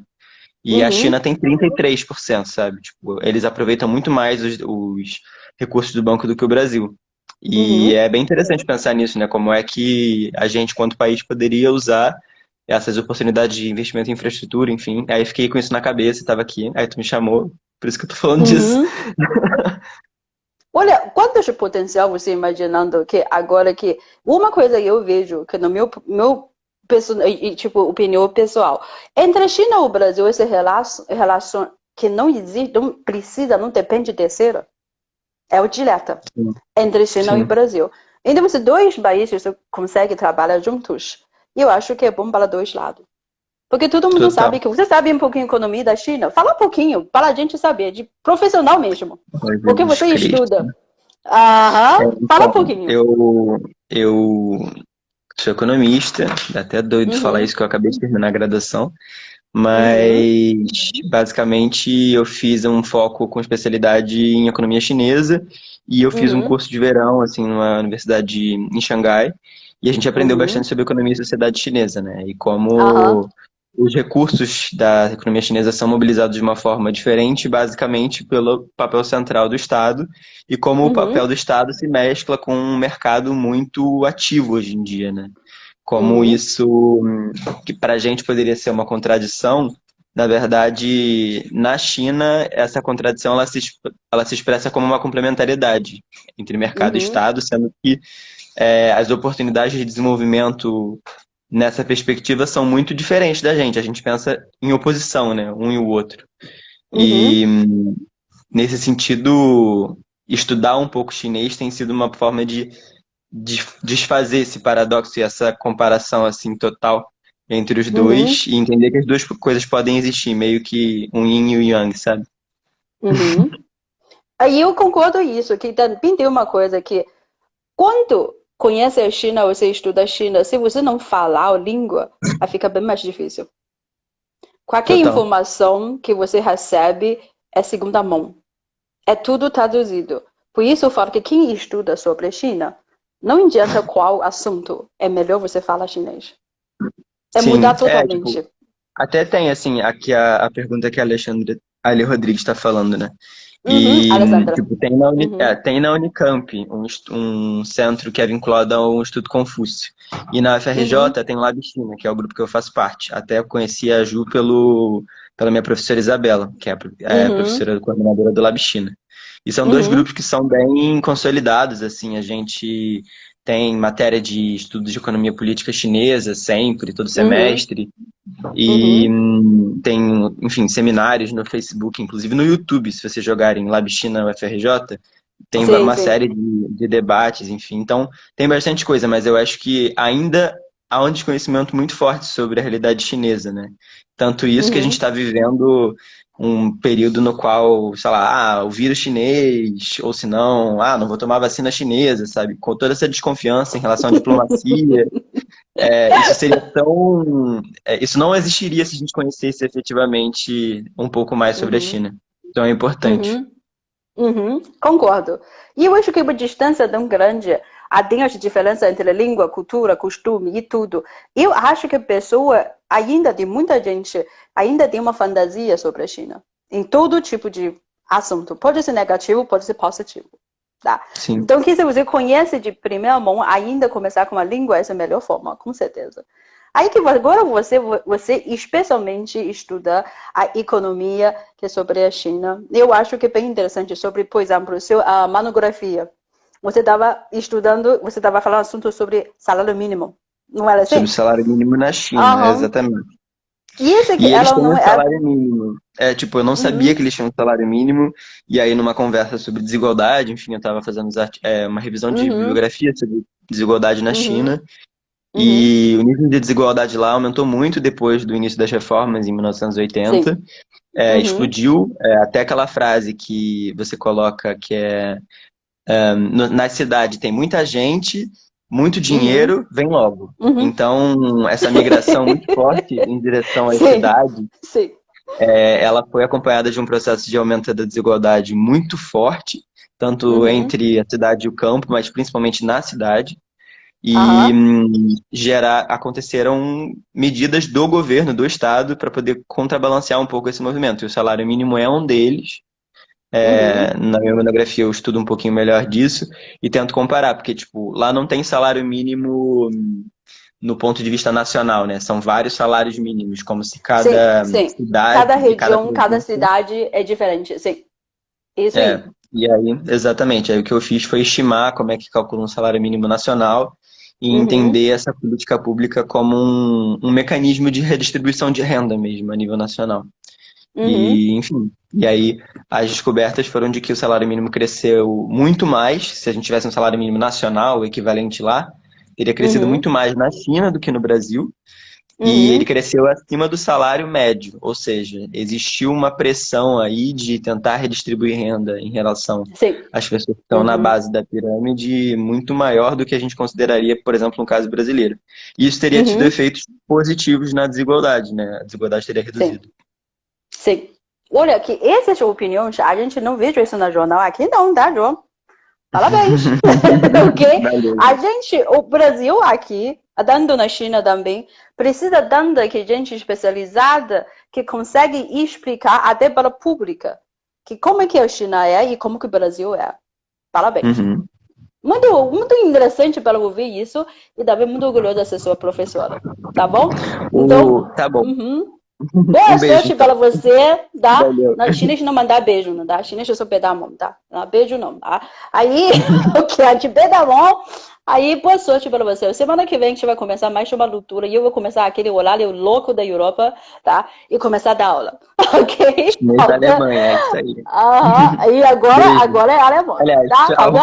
E a Uhum, China tem 33%, sabe? Tipo, eles aproveitam muito mais os recursos do banco do que o Brasil. E uhum. é bem interessante pensar nisso, né? Como é que a gente, quanto país, poderia usar essas oportunidades de investimento em infraestrutura, enfim. Aí fiquei com isso na cabeça, estava aqui, aí tu me chamou, por isso que eu tô falando disso. Uhum. Olha, quanto de potencial você imaginando que agora que uma coisa que eu vejo que no tipo opinião pessoal, entre a China e o Brasil essa relação que não existe, não precisa, não depende de terceira, é o direta Sim, entre China e sim, Brasil. Então, os dois países conseguem trabalhar juntos. E eu acho que é bom para dois lados. Porque todo mundo total. sabe que você sabe um pouquinho de economia da China. Fala um pouquinho, para a gente saber, de profissional mesmo. Ai, Porque Jesus você Cristo. estuda. Aham, fala um Então, pouquinho. eu sou economista, dá até doido falar Uhum, isso, que eu acabei de terminar a graduação. uhum, Mas basicamente eu fiz um foco com especialidade em economia chinesa e eu fiz um uhum, curso de verão assim numa universidade em Xangai e a gente aprendeu uhum, bastante sobre economia e sociedade chinesa, né? E aham, como os recursos da economia chinesa são mobilizados de uma forma diferente, basicamente pelo papel central do Estado e como o papel uhum, do Estado se mescla com um mercado muito ativo hoje em dia, né? Como uhum, isso, que para a gente poderia ser uma contradição, na verdade, na China, essa contradição ela se expressa como uma complementariedade entre mercado e uhum, Estado, sendo que as oportunidades de desenvolvimento nessa perspectiva são muito diferentes da gente. A gente pensa em oposição, né, um e o outro. uhum, E nesse sentido, estudar um pouco chinês tem sido uma forma de desfazer esse paradoxo e essa comparação assim total entre os uhum, dois e entender que as duas coisas podem existir, meio que um yin e o yang, sabe? uhum. Aí eu concordo isso, que também tem uma coisa que quando conhece a China, você estuda a China, se você não falar a língua, aí fica bem mais difícil. Qualquer Total. informação que você recebe é segunda mão. É tudo traduzido. Por isso eu falo que quem estuda sobre a China, não adianta qual assunto, é melhor você falar chinês. É mudar Sim, tipo, totalmente. até tem, assim, aqui a pergunta que a Ali Rodrigues está falando, né? Uhum, E, Alessandra. tipo, Uhum, tem na Unicamp um centro que é vinculado ao Instituto Confúcio. E na uhum, UFRJ tem o Lab China, que é o grupo que eu faço parte. Até eu conheci a Ju pela minha professora Isabela, que é a uhum, professora coordenadora do Lab China. E são dois uhum, grupos que são bem consolidados, assim, a gente tem matéria de estudos de economia política chinesa sempre, todo uhum, semestre. E uhum. tem, enfim, seminários no Facebook, inclusive no YouTube, se vocês jogarem Lab China UFRJ, tem Sim, uma sim. série de debates, enfim. Então, tem bastante coisa, mas eu acho que ainda há um desconhecimento muito forte sobre a realidade chinesa, né? Tanto isso que a gente Uhum, está vivendo um período no qual, sei lá, o vírus chinês, ou se não, não vou tomar vacina chinesa, sabe? Com toda essa desconfiança em relação à diplomacia, isso seria tão. Isso não existiria se a gente conhecesse efetivamente um pouco mais sobre a uhum, China. Então é importante. uhum. Uhum, concordo. E eu acho que uma distância tão grande, tem as diferenças entre língua, cultura, costume e tudo. Eu acho que a pessoa, ainda tem muita gente, ainda tem uma fantasia sobre a China. Em todo tipo de assunto. Pode ser negativo, pode ser positivo. Tá? Sim. Então, que se você conhece de primeira mão, ainda começar com a língua, essa é a melhor forma, com certeza. Aí que agora você especialmente estuda a economia que é sobre a China. Eu acho que é bem interessante sobre, por exemplo, a monografia. Você estava estudando, você estava falando assunto sobre salário mínimo, não era Sobre o assim? salário mínimo na China, Aham. exatamente. E esse aqui, E eles ela têm não um é. salário mínimo. Tipo, eu não sabia que Uhum, eles tinham um salário mínimo, e aí numa conversa sobre desigualdade, enfim, eu estava fazendo uma revisão de uhum, bibliografia sobre desigualdade na uhum, China, uhum. e o nível de desigualdade lá aumentou muito depois do início das reformas em 1980. Sim. Uhum, Explodiu, até aquela frase que você coloca que é na cidade tem muita gente, muito uhum, dinheiro, vem logo. uhum. Então, essa migração muito forte em direção às Sim, cidades, sim. ela foi acompanhada de um processo de aumento da desigualdade muito forte, tanto Uhum. entre a cidade e o campo, mas principalmente na cidade. E Aham. aconteceram medidas do governo, do Estado, para poder contrabalancear um pouco esse movimento. E o salário mínimo é um deles. Uhum. Na minha monografia eu estudo um pouquinho melhor disso e tento comparar, porque tipo, lá não tem salário mínimo no ponto de vista nacional, né? São vários salários mínimos, como se Sim, cada sim. cidade Cada e cada região, cada província. cidade é diferente. Sim. Isso É, aí. e aí, exatamente. Aí o que eu fiz foi estimar como é que calcula um salário mínimo nacional e Uhum. entender essa política pública como um mecanismo de redistribuição de renda mesmo a nível nacional. Uhum. E, enfim, e aí as descobertas foram de que o salário mínimo cresceu muito mais, se a gente tivesse um salário mínimo nacional, o equivalente lá, teria crescido Uhum. muito mais na China do que no Brasil, e ele Uhum. cresceu acima do salário médio, ou seja, existiu uma pressão aí de tentar redistribuir renda em relação Sim. às pessoas que estão na Uhum. base da pirâmide muito maior do que a gente consideraria, por exemplo, no caso brasileiro. E isso teria tido Uhum. efeitos positivos na desigualdade, né? A desigualdade teria Sim. reduzido. Sim. Olha, que essas opiniões, a gente não vê isso no jornal aqui, não, tá, João? Parabéns. Ok? Valeu. A gente, o Brasil aqui, tanto na China também, precisa tanto que gente especializada que consegue explicar até para a pública que como é que a China é e como que o Brasil é. Parabéns. Uhum. Muito, muito interessante para ouvir isso e também muito orgulhoso de ser sua professora. Tá bom? Então, Tá bom. uhum. Boa Um beijo, sorte então. para você, tá? Valeu. Na chinês não mandar beijo, não, tá? Chinês é só pegar a mão, tá? Não, beijo não, tá? Aí, eu quero te pegar a mão. Aí, boa sorte para você. Semana que vem a gente vai começar mais uma leitura e eu vou começar aquele horário louco da Europa, tá? E começar a dar aula, ok? Chinês da 好的，Alemanha, é isso aí. aham, e agora, Beijo. agora é alemão, Aliás, tá? 好 tchau. 的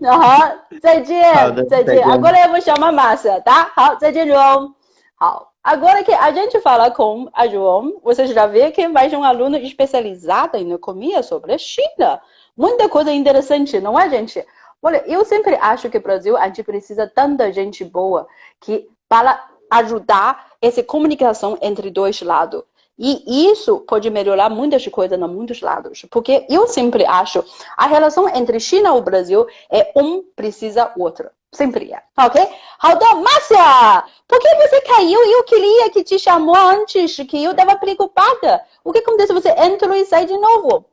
，aham, 再 好 见，的，再见。再见。Agora eu vou chamar Márcia, tá? 好，再见, João. 好, agora que a gente fala com a João, você já vê que é mais um aluno especializado em economia sobre a China. Muita coisa interessante, não é, gente? Olha, eu sempre acho que o Brasil, a gente precisa de tanta gente boa que para ajudar essa comunicação entre dois lados. E isso pode melhorar muitas coisas em muitos lados. Porque eu sempre acho a relação entre China e o Brasil é um precisa outro. Sempre é. Ok? Então, Márcia, por que você caiu? Eu queria que te chamou antes, que eu estava preocupada. O que acontece? Você entrou e sai de novo.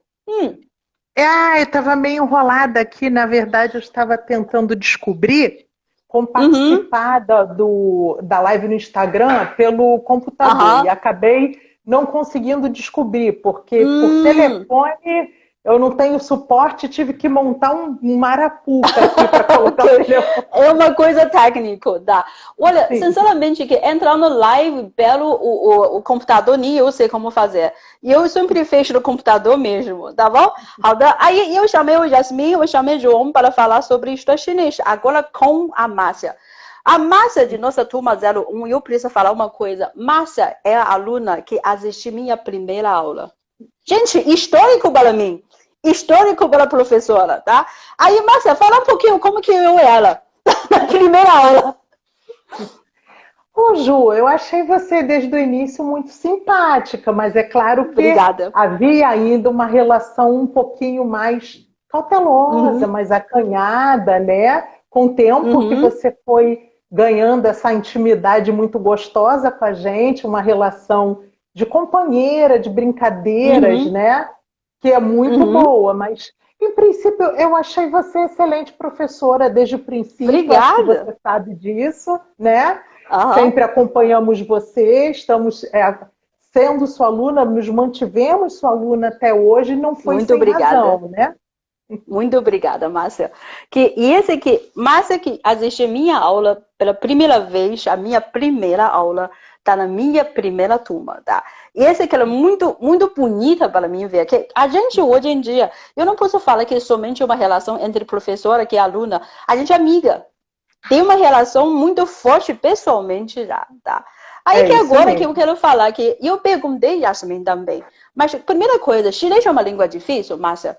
Eu estava meio enrolada aqui. Na verdade, eu estava tentando descobrir como participar da live no Instagram pelo computador. E acabei não conseguindo descobrir, porque por telefone eu não tenho suporte, tive que montar um marapuca aqui para colocar o telefone. É uma coisa técnica, tá? Olha, sinceramente, que entrar no live pelo o computador, nem eu sei como fazer. E eu sempre fecho no computador mesmo, tá bom? Aí eu chamei o Jasmin, eu chamei o João para falar sobre história chinesa, agora com a Márcia. A Márcia de nossa turma 01, eu preciso falar uma coisa. Márcia é a aluna que assistiu minha primeira aula. Gente, histórico para mim. Histórico para a professora, tá? Aí, Márcia, fala um pouquinho como que eu era na primeira aula. Ô, Ju, eu achei você desde o início muito simpática, mas é claro que Obrigada. havia ainda uma relação um pouquinho mais cautelosa, mais acanhada, né? Com o tempo que você foi ganhando essa intimidade muito gostosa com a gente, uma relação de companheira, de brincadeiras, né? Que é muito boa, mas em princípio eu achei você excelente professora desde o princípio. Obrigada. Acho que você sabe disso, né? Sempre acompanhamos você, estamos sendo sua aluna, nos mantivemos sua aluna até hoje, não foi muito sem obrigada. Razão, né? Muito obrigada, Márcia. Márcia que assistiu minha aula pela primeira vez, a minha primeira aula, tá na minha primeira turma, tá? E essa que é muito, muito bonita para mim ver, que a gente hoje em dia, eu não posso falar que é somente uma relação entre professora e aluna, a gente é amiga. Tem uma relação muito forte pessoalmente já, tá? Aí que agora mesmo que eu quero falar, que eu perguntei Yasmin também, mas primeira coisa, chinês é uma língua difícil, Márcia?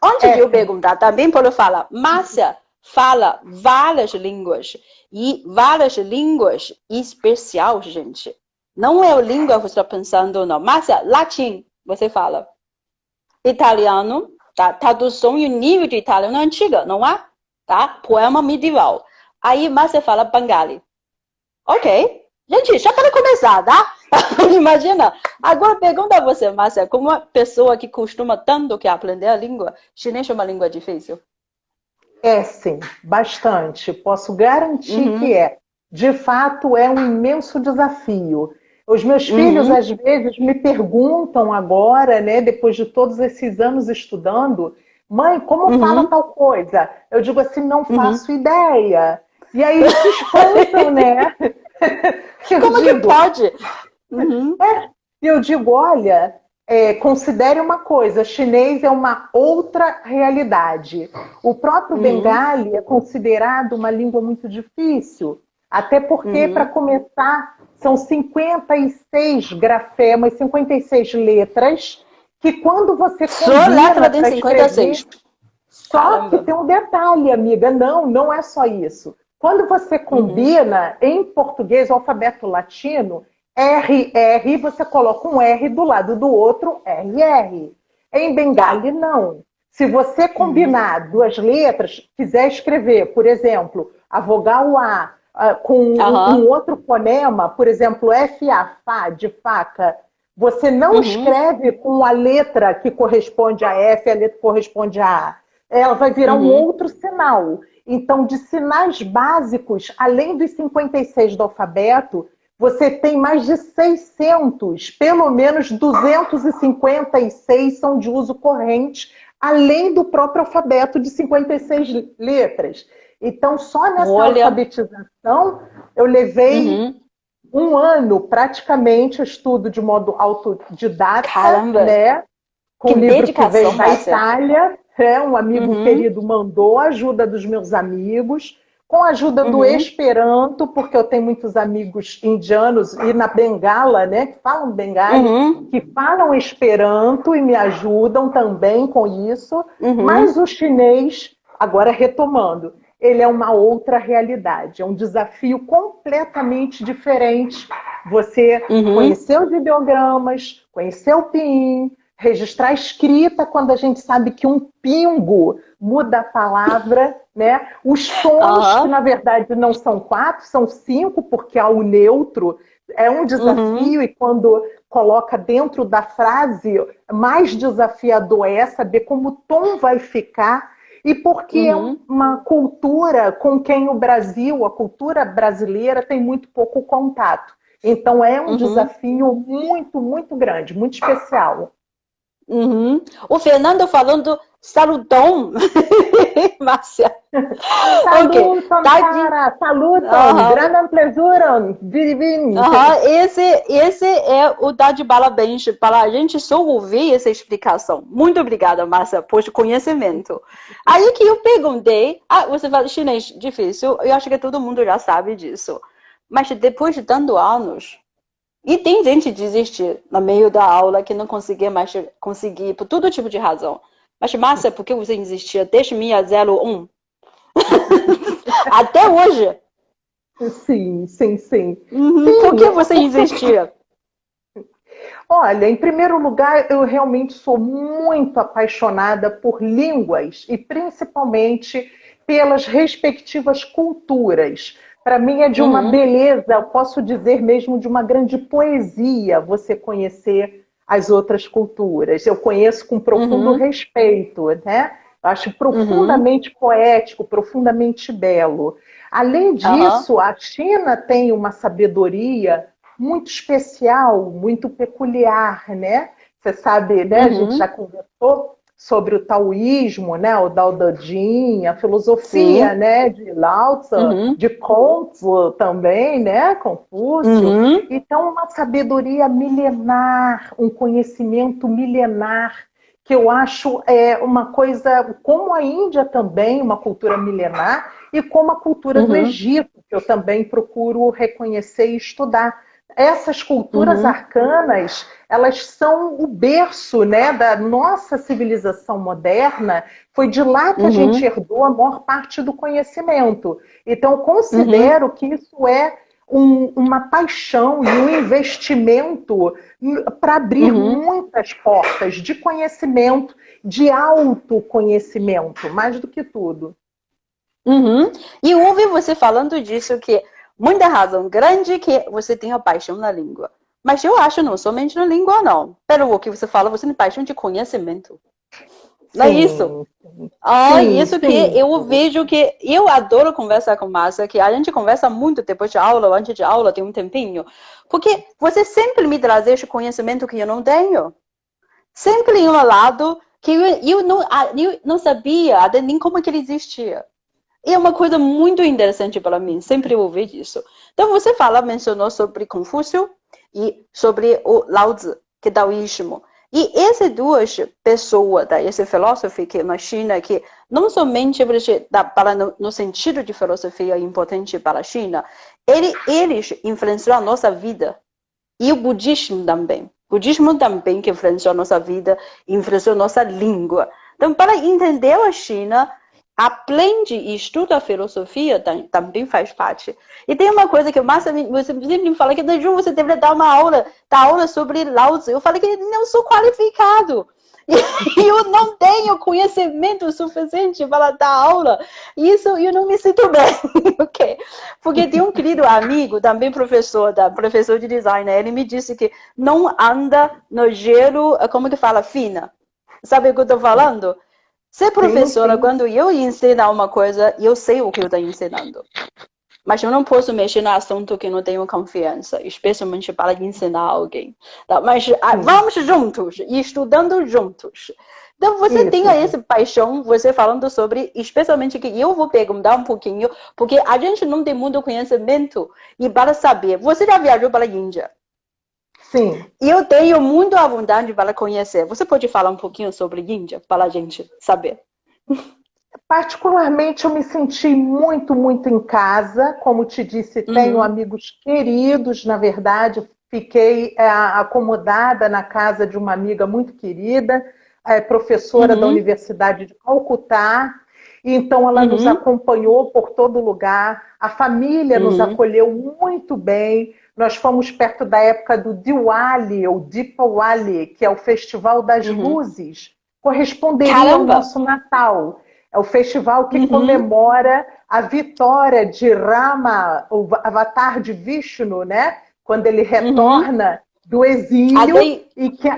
Antes de eu perguntar, também pode falar, Márcia fala várias línguas, e várias línguas especial, gente. Não é a língua que você está pensando, não. Márcia, latim, você fala. Italiano, tá? Tradução e o nível de italiano é antiga, não é? Tá? Poema medieval. Aí Márcia fala bengali. Ok. Gente, já para começar, tá? Imagina. Agora pergunta a você, Márcia, como uma pessoa que costuma tanto que aprender a língua, chinês é uma língua difícil? É sim, bastante. Posso garantir que é. De fato, é um imenso desafio. Os meus filhos, às vezes, me perguntam agora, né, depois de todos esses anos estudando, mãe, como fala tal coisa? Eu digo assim, não faço ideia. E aí eles se espantam, né? Como que pode? Eu digo, olha, considere uma coisa, chinês é uma outra realidade. O próprio Bengali é considerado uma língua muito difícil, até porque, para começar, são 56 grafemas, 56 letras, que quando você combina... Só letra tem 56. Só que tem um detalhe, amiga, não é só isso. Quando você combina em português o alfabeto latino, RR, você coloca um R do lado do outro, RR. Em Bengali, não. Se você combinar duas letras, quiser escrever, por exemplo, a vogal A com um outro fonema, por exemplo, FA, Fá, de faca, você não escreve com a letra que corresponde a F, a letra que corresponde a A. Ela vai virar um outro sinal. Então, de sinais básicos, além dos 56 do alfabeto, você tem mais de 600, pelo menos 256 são de uso corrente, além do próprio alfabeto de 56 letras. Então, só nessa alfabetização, eu levei um ano, praticamente, eu estudo de modo autodidata, né? Com um livro que veio da Itália, um amigo querido mandou, a ajuda dos meus amigos, com a ajuda do Uhum. Esperanto, porque eu tenho muitos amigos indianos e na Bengala, né, que falam bengali, Uhum. que falam Esperanto e me ajudam também com isso. Uhum. Mas o chinês, agora retomando, ele é uma outra realidade, é um desafio completamente diferente. Você Uhum. conhecer os ideogramas, conhecer o pinyin, registrar a escrita quando a gente sabe que um pingo muda a palavra, né? Os tons, que Aham. na verdade não são 4, são 5, porque há o neutro, é um Uhum. desafio, e quando coloca dentro da frase, mais desafiador é saber como o tom vai ficar, e porque é Uhum. uma cultura com quem o Brasil, a cultura brasileira, tem muito pouco contato. Então é um Uhum. desafio muito, muito grande, muito especial. Uhum. O Fernando falando saludão, Márcia. Ok, Salutam, tá de... cara! Salutam! Aham. Grandam plezuram! Vivim! Aham. Esse é o dar de parabéns para a gente só ouvir essa explicação. Muito obrigada, Márcia, por conhecimento. Aí que eu perguntei, você fala chinês difícil, eu acho que todo mundo já sabe disso. Mas depois de tantos anos, e tem gente que desiste no meio da aula que não conseguia mais conseguir por todo tipo de razão. Mas, Márcia, por que você insistia desde 601 até hoje? Sim, sim, sim. Uhum. Por Sim, que você insistia? olha, em primeiro lugar, eu realmente sou muito apaixonada por línguas e principalmente pelas respectivas culturas. Para mim é de uma Uhum. beleza, eu posso dizer mesmo de uma grande poesia você conhecer as outras culturas. Eu conheço com profundo Uhum. respeito, né? Eu acho Uhum. profundamente poético, profundamente belo. Além Aham. disso, a China tem uma sabedoria muito especial, muito peculiar, né? Você sabe, né? A gente já Uhum. conversou sobre o taoísmo, né? O Dao De Jing, a filosofia, Sim. né? De Lao Tzu, Uhum. de Confucio também, né? Confúcio. Uhum. Então, uma sabedoria milenar, um conhecimento milenar que eu acho uma coisa, como a Índia também, uma cultura milenar, e como a cultura do Uhum. Egito, que eu também procuro reconhecer e estudar. Essas culturas Uhum. arcanas, elas são o berço, né, da nossa civilização moderna. Foi de lá que a gente Uhum. herdou a maior parte do conhecimento. Então, eu Uhum. considero que isso é uma paixão e um investimento para abrir Uhum. muitas portas de conhecimento, de autoconhecimento, mais do que tudo. Uhum. E ouvi você falando disso que muita razão grande que você tem a paixão na língua. Mas eu acho não somente na língua, não. Pelo que você fala, você tem paixão de conhecimento. Não é isso? Sim, sim, Isso que sim. eu vejo que eu adoro conversar com Márcia, que a gente conversa muito depois de aula ou antes de aula, tem um tempinho. Porque você sempre me traz esse conhecimento que eu não tenho. Sempre em um lado que eu não sabia até nem como que ele existia. E é uma coisa muito interessante para mim, sempre ouvi disso. Então, você mencionou sobre Confúcio e sobre o Lao Tzu, que é taoísmo. E essas duas pessoas, esse filósofo que na China, que não somente no sentido de filosofia importante para a China, eles influenciaram a nossa vida. E o budismo também. O budismo também que influenciou a nossa vida, influenciou a nossa língua. Então, para entender a China, aprende e estuda a filosofia também faz parte. E tem uma coisa que você sempre me fala que você deveria dar aula sobre Lao Tzu. Eu falei que não sou qualificado. E eu não tenho conhecimento suficiente para dar aula. Isso eu não me sinto bem. Okay? Porque tem um querido amigo, também professor de design, ele me disse que não anda no gelo, como que fala, fina. Sabe o que eu estou falando? Ser Sim, professora, sim. quando eu ensino uma coisa, eu sei o que eu estou ensinando. Mas eu não posso mexer no assunto que não tenho confiança, especialmente para ensinar alguém. Tá? Mas Sim. vamos juntos, e estudando juntos. Então, você tem Isso. essa paixão, você falando sobre, especialmente que eu vou perguntar um pouquinho, porque a gente não tem muito conhecimento. E para saber, você já viajou para a Índia? Sim. E eu tenho muito à vontade para conhecer. Você pode falar um pouquinho sobre a Índia, para a gente saber? Particularmente, eu me senti muito, muito em casa. Como te disse, tenho amigos queridos, na verdade. Fiquei acomodada na casa de uma amiga muito querida, professora da Universidade de Calcutá. Então, ela nos acompanhou por todo lugar. A família nos acolheu muito bem. Nós fomos perto da época do Diwali, ou Deepawali, que é o Festival das Luzes. Corresponderia ao nosso Natal. É o festival que comemora a vitória de Rama, o avatar de Vishnu, né? Quando ele retorna do exílio e que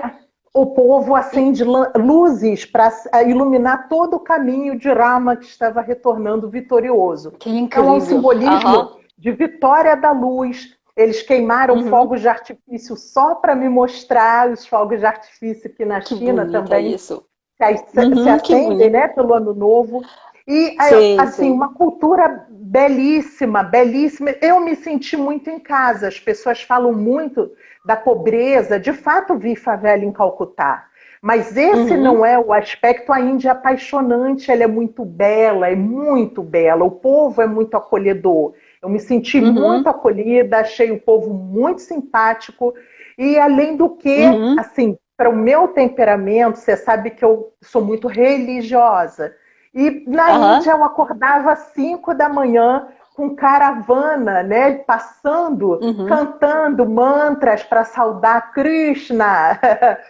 o povo acende luzes para iluminar todo o caminho de Rama que estava retornando vitorioso. Que incrível. Então é um simbolismo de vitória da luz. Eles queimaram fogos de artifício só para me mostrar os fogos de artifício que na China também isso. se acendem, né, pelo Ano Novo. E, assim, uma cultura belíssima, belíssima. Eu me senti muito em casa. As pessoas falam muito da pobreza. De fato, vi favela em Calcutá. Mas esse não é o aspecto. A Índia é apaixonante, ela é muito bela, é muito bela. O povo é muito acolhedor. Eu me senti muito acolhida, achei o povo muito simpático. E, além do que, assim, para o meu temperamento, você sabe que eu sou muito religiosa. E na Índia eu acordava às 5 da manhã com caravana, né, passando, cantando mantras para saudar Krishna,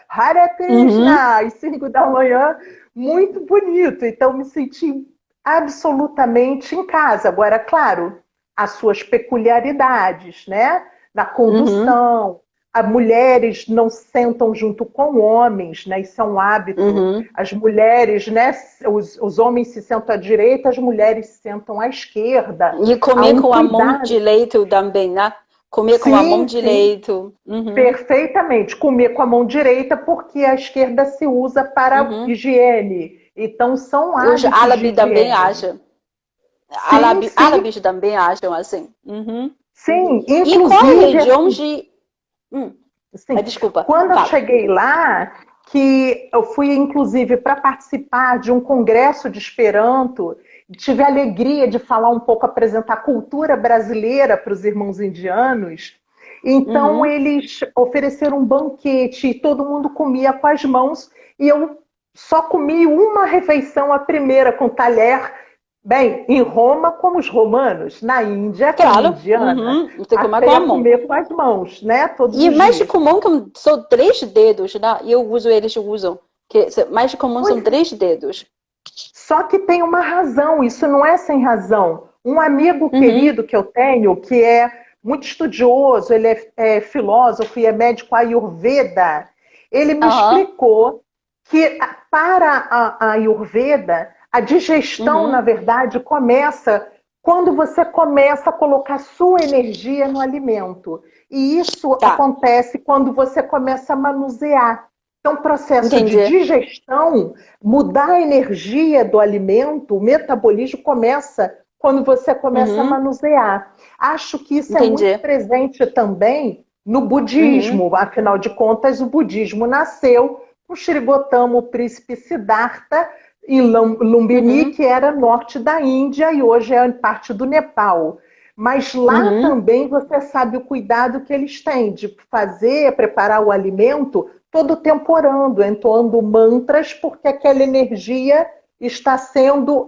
Hare Krishna, às 5 da manhã, muito bonito. Então me senti absolutamente em casa. Agora, claro, as suas peculiaridades, né, na condução. As mulheres não sentam junto com homens, né? Isso é um hábito. As mulheres, né? Os homens se sentam à direita, as mulheres se sentam à esquerda. E comer com a mão direita também, né? Comer com a mão direita. Perfeitamente. Comer com a mão direita, porque a esquerda se usa para higiene. Então, são hábitos. Os árabes também acham. Árabes também acham assim. Sim, inclusive. E qual região de. Desculpa. Quando eu cheguei lá, que eu fui inclusive para participar de um congresso de Esperanto, tive a alegria de falar um pouco, apresentar a cultura brasileira para os irmãos indianos. Então eles ofereceram um banquete e todo mundo comia com as mãos e eu só comi uma refeição, a primeira com talher. Bem, em Roma, como os romanos, na Índia, como indiana, você come com a mão. Comer com as mãos, né? Todos e mais comum são 3 dedos, né? Eles usam. Mais comum são 3 dedos. Só que tem uma razão, isso não é sem razão. Um amigo querido que eu tenho, que é muito estudioso, ele é filósofo e é médico Ayurveda, ele me explicou que para a Ayurveda, a digestão, na verdade, começa quando você começa a colocar sua energia no alimento. E isso acontece quando você começa a manusear. Então, o processo de digestão, mudar a energia do alimento, o metabolismo começa quando você começa a manusear. Acho que isso é muito presente também no budismo. Afinal de contas, o budismo nasceu com Sri Gautama, o príncipe Siddhartha, em Lumbini, que era norte da Índia e hoje é parte do Nepal. Mas lá também você sabe o cuidado que eles têm de preparar o alimento todo o tempo orando, entoando mantras, porque aquela energia está sendo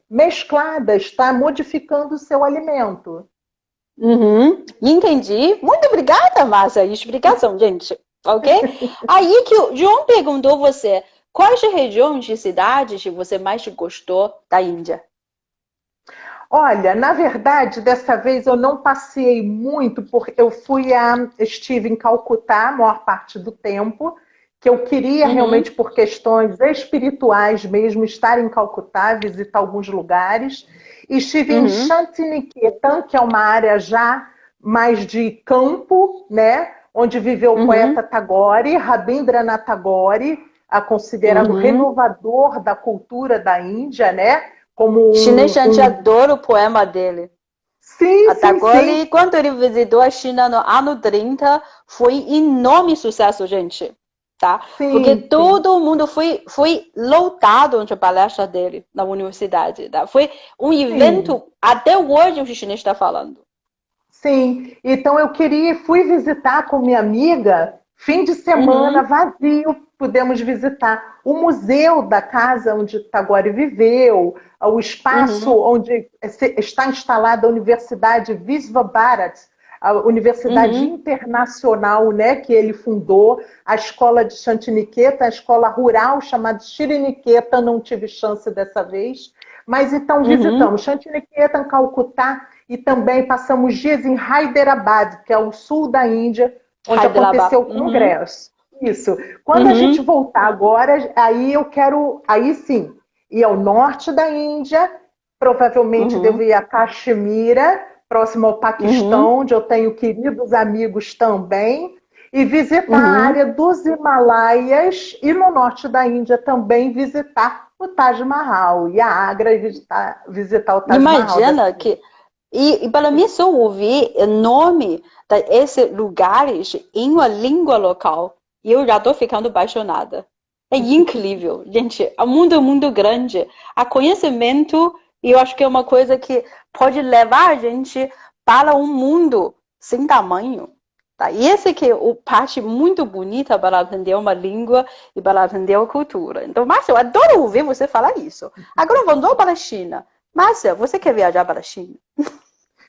mesclada, está modificando o seu alimento. Entendi. Muito obrigada, Márcia. Explicação, gente. Ok? Aí que o João perguntou você, quais regiões de cidades você mais gostou da Índia? Olha, na verdade, dessa vez eu não passeei muito, porque eu estive em Calcutá a maior parte do tempo, que eu queria realmente, por questões espirituais mesmo, estar em Calcutá, visitar alguns lugares. E estive em Shantiniketan, que é uma área já mais de campo, né? Onde viveu o poeta Tagore, Rabindranath Tagore, considerado renovador da cultura da Índia, né? Como chinês adora o poema dele. Sim, Tagore, quando ele visitou a China no ano 30, foi enorme sucesso, gente. tá? Sim, Porque sim. todo mundo foi lotado de palestra dele na universidade, tá? Foi um evento, até hoje o chinês está falando. Sim, então fui visitar com minha amiga, fim de semana vazio, pudemos visitar o museu da casa onde Tagore viveu, o espaço onde está instalada a Universidade Visva Bharat, a Universidade Internacional, né, que ele fundou, a escola de Shantiniketan, a escola rural chamada Shriniketa, não tive chance dessa vez, mas então visitamos Shantiniketan, Calcutá, e também passamos dias em Hyderabad, que é o sul da Índia, onde aconteceu o congresso. Isso. Quando a gente voltar agora, aí sim, ir ao norte da Índia, provavelmente devo ir a Caxemira, próximo ao Paquistão, onde eu tenho queridos amigos também, e visitar a área dos Himalaias, e no norte da Índia também visitar o Taj Mahal, e a Agra, e visitar o Taj Mahal. Imagina que... E para mim, só ouvir o nome desses lugares em uma língua local, eu já estou ficando apaixonada. É incrível, gente. O mundo é muito grande. O conhecimento, eu acho que é uma coisa que pode levar a gente para um mundo sem tamanho. Tá? E essa que é a parte muito bonita para aprender uma língua e para aprender a cultura. Então, Márcia, eu adoro ouvir você falar isso. Agora, vamos para a China. Márcia, você quer viajar para a China?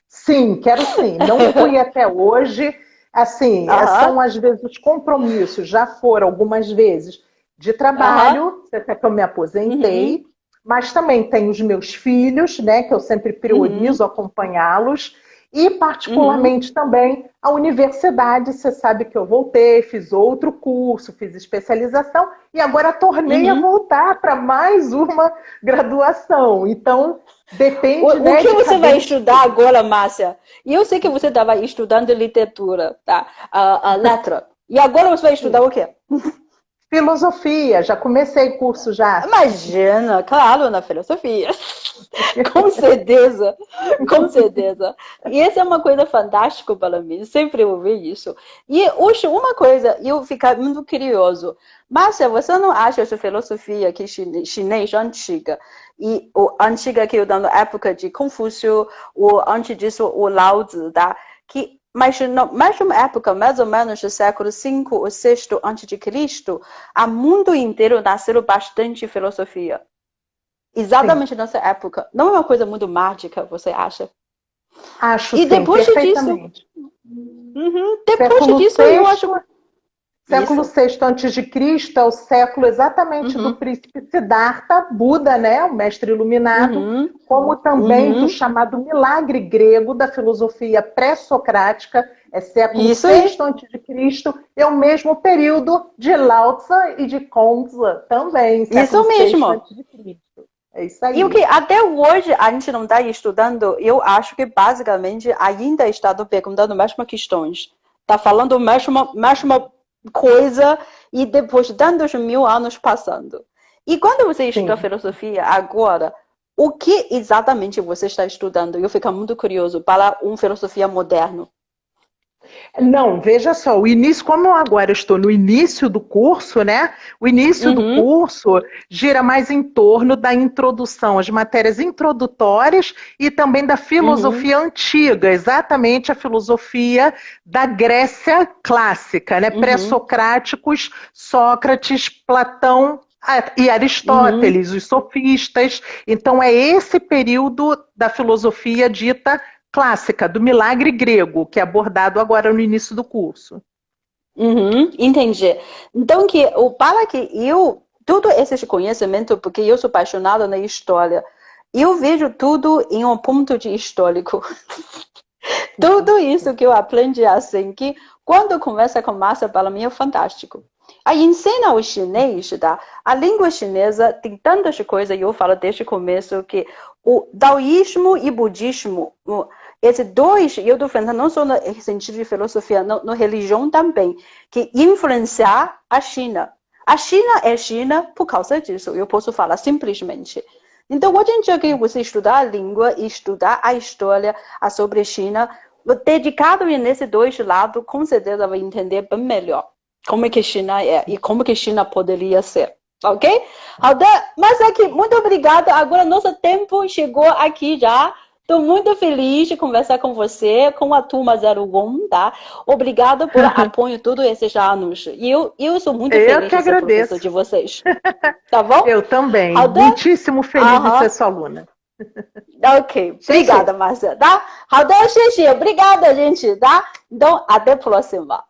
Sim, quero sim. Não fui até hoje. Assim, são às vezes os compromissos. Já foram algumas vezes de trabalho, até que eu me aposentei. Mas também tenho os meus filhos, né, que eu sempre priorizo acompanhá-los. E, particularmente, também a universidade. Você sabe que eu voltei, fiz outro curso, fiz especialização e agora tornei a voltar para mais uma graduação. Então, depende, né? O que você vai estudar agora, Márcia? E eu sei que você estava estudando literatura, tá? A letra. E agora você vai estudar o quê? Filosofia, já comecei curso já. Imagina, claro, na filosofia. Com certeza, com certeza. E essa é uma coisa fantástica para mim, sempre ouvi isso. E hoje, uma coisa, eu fico muito curioso. Márcia, você não acha essa filosofia que chinês antiga, e antiga que eu dando época de Confúcio, ou antes disso o Lao Tzu, tá? Que mas na mesma época, mais ou menos no século V ou VI antes de Cristo, o mundo inteiro nasceu bastante filosofia. Exatamente nessa época. Não é uma coisa muito mágica, você acha? Acho, e depois perfeitamente. Depois disso, eu acho... Século VI antes de Cristo é o século exatamente do príncipe Siddhartha, Buda, né, o mestre iluminado, como também do chamado milagre grego da filosofia pré-socrática, é século VI antes de Cristo, é o mesmo período de Lao Tzu e de Confucio também, século VI antes de Cristo. É isso aí. E o que até hoje a gente não está estudando, eu acho que basicamente ainda está perguntando as mesmas questões. Está falando a mesma coisa e depois de tantos mil anos passando. E quando você estuda filosofia agora, o que exatamente você está estudando? Eu fico muito curioso para uma filosofia moderna. Não, veja só, o início, como eu agora estou no início do curso, né? O início do curso gira mais em torno da introdução, as matérias introdutórias e também da filosofia antiga, exatamente a filosofia da Grécia clássica, né? Pré-socráticos, Sócrates, Platão e Aristóteles, os sofistas. Então é esse período da filosofia dita clássica, do milagre grego, que é abordado agora no início do curso. Entendi. Então, para que todo esse conhecimento, porque eu sou apaixonada na história, eu vejo tudo em um ponto de histórico. Tudo isso que eu aprendi assim, que quando conversa com Márcia, para mim é fantástico. Aí ensina o chinês, tá? A língua chinesa tem tantas coisas, e eu falo desde o começo, que o taoísmo e budismo, esses dois, eu estou falando não só no sentido de filosofia, na religião também, que influenciar a China. A China é China por causa disso, eu posso falar simplesmente. Então, hoje em dia que você estudar a língua e estudar a história sobre a China, dedicado nesses dois lados, com certeza vai entender bem melhor. como é que China é e como que China poderia ser. Ok? Mas aqui, muito obrigada. Agora nosso tempo chegou aqui já. Estou muito feliz de conversar com você, com a Turma 01, tá? Obrigada por apoio todos esses anos. E eu sou muito feliz de ser professor de vocês. Tá bom? Eu também. Muitíssimo feliz de ser sua aluna. Ok. Obrigada, Márcia, tá? Obrigada, gente, tá? Então, até a próxima.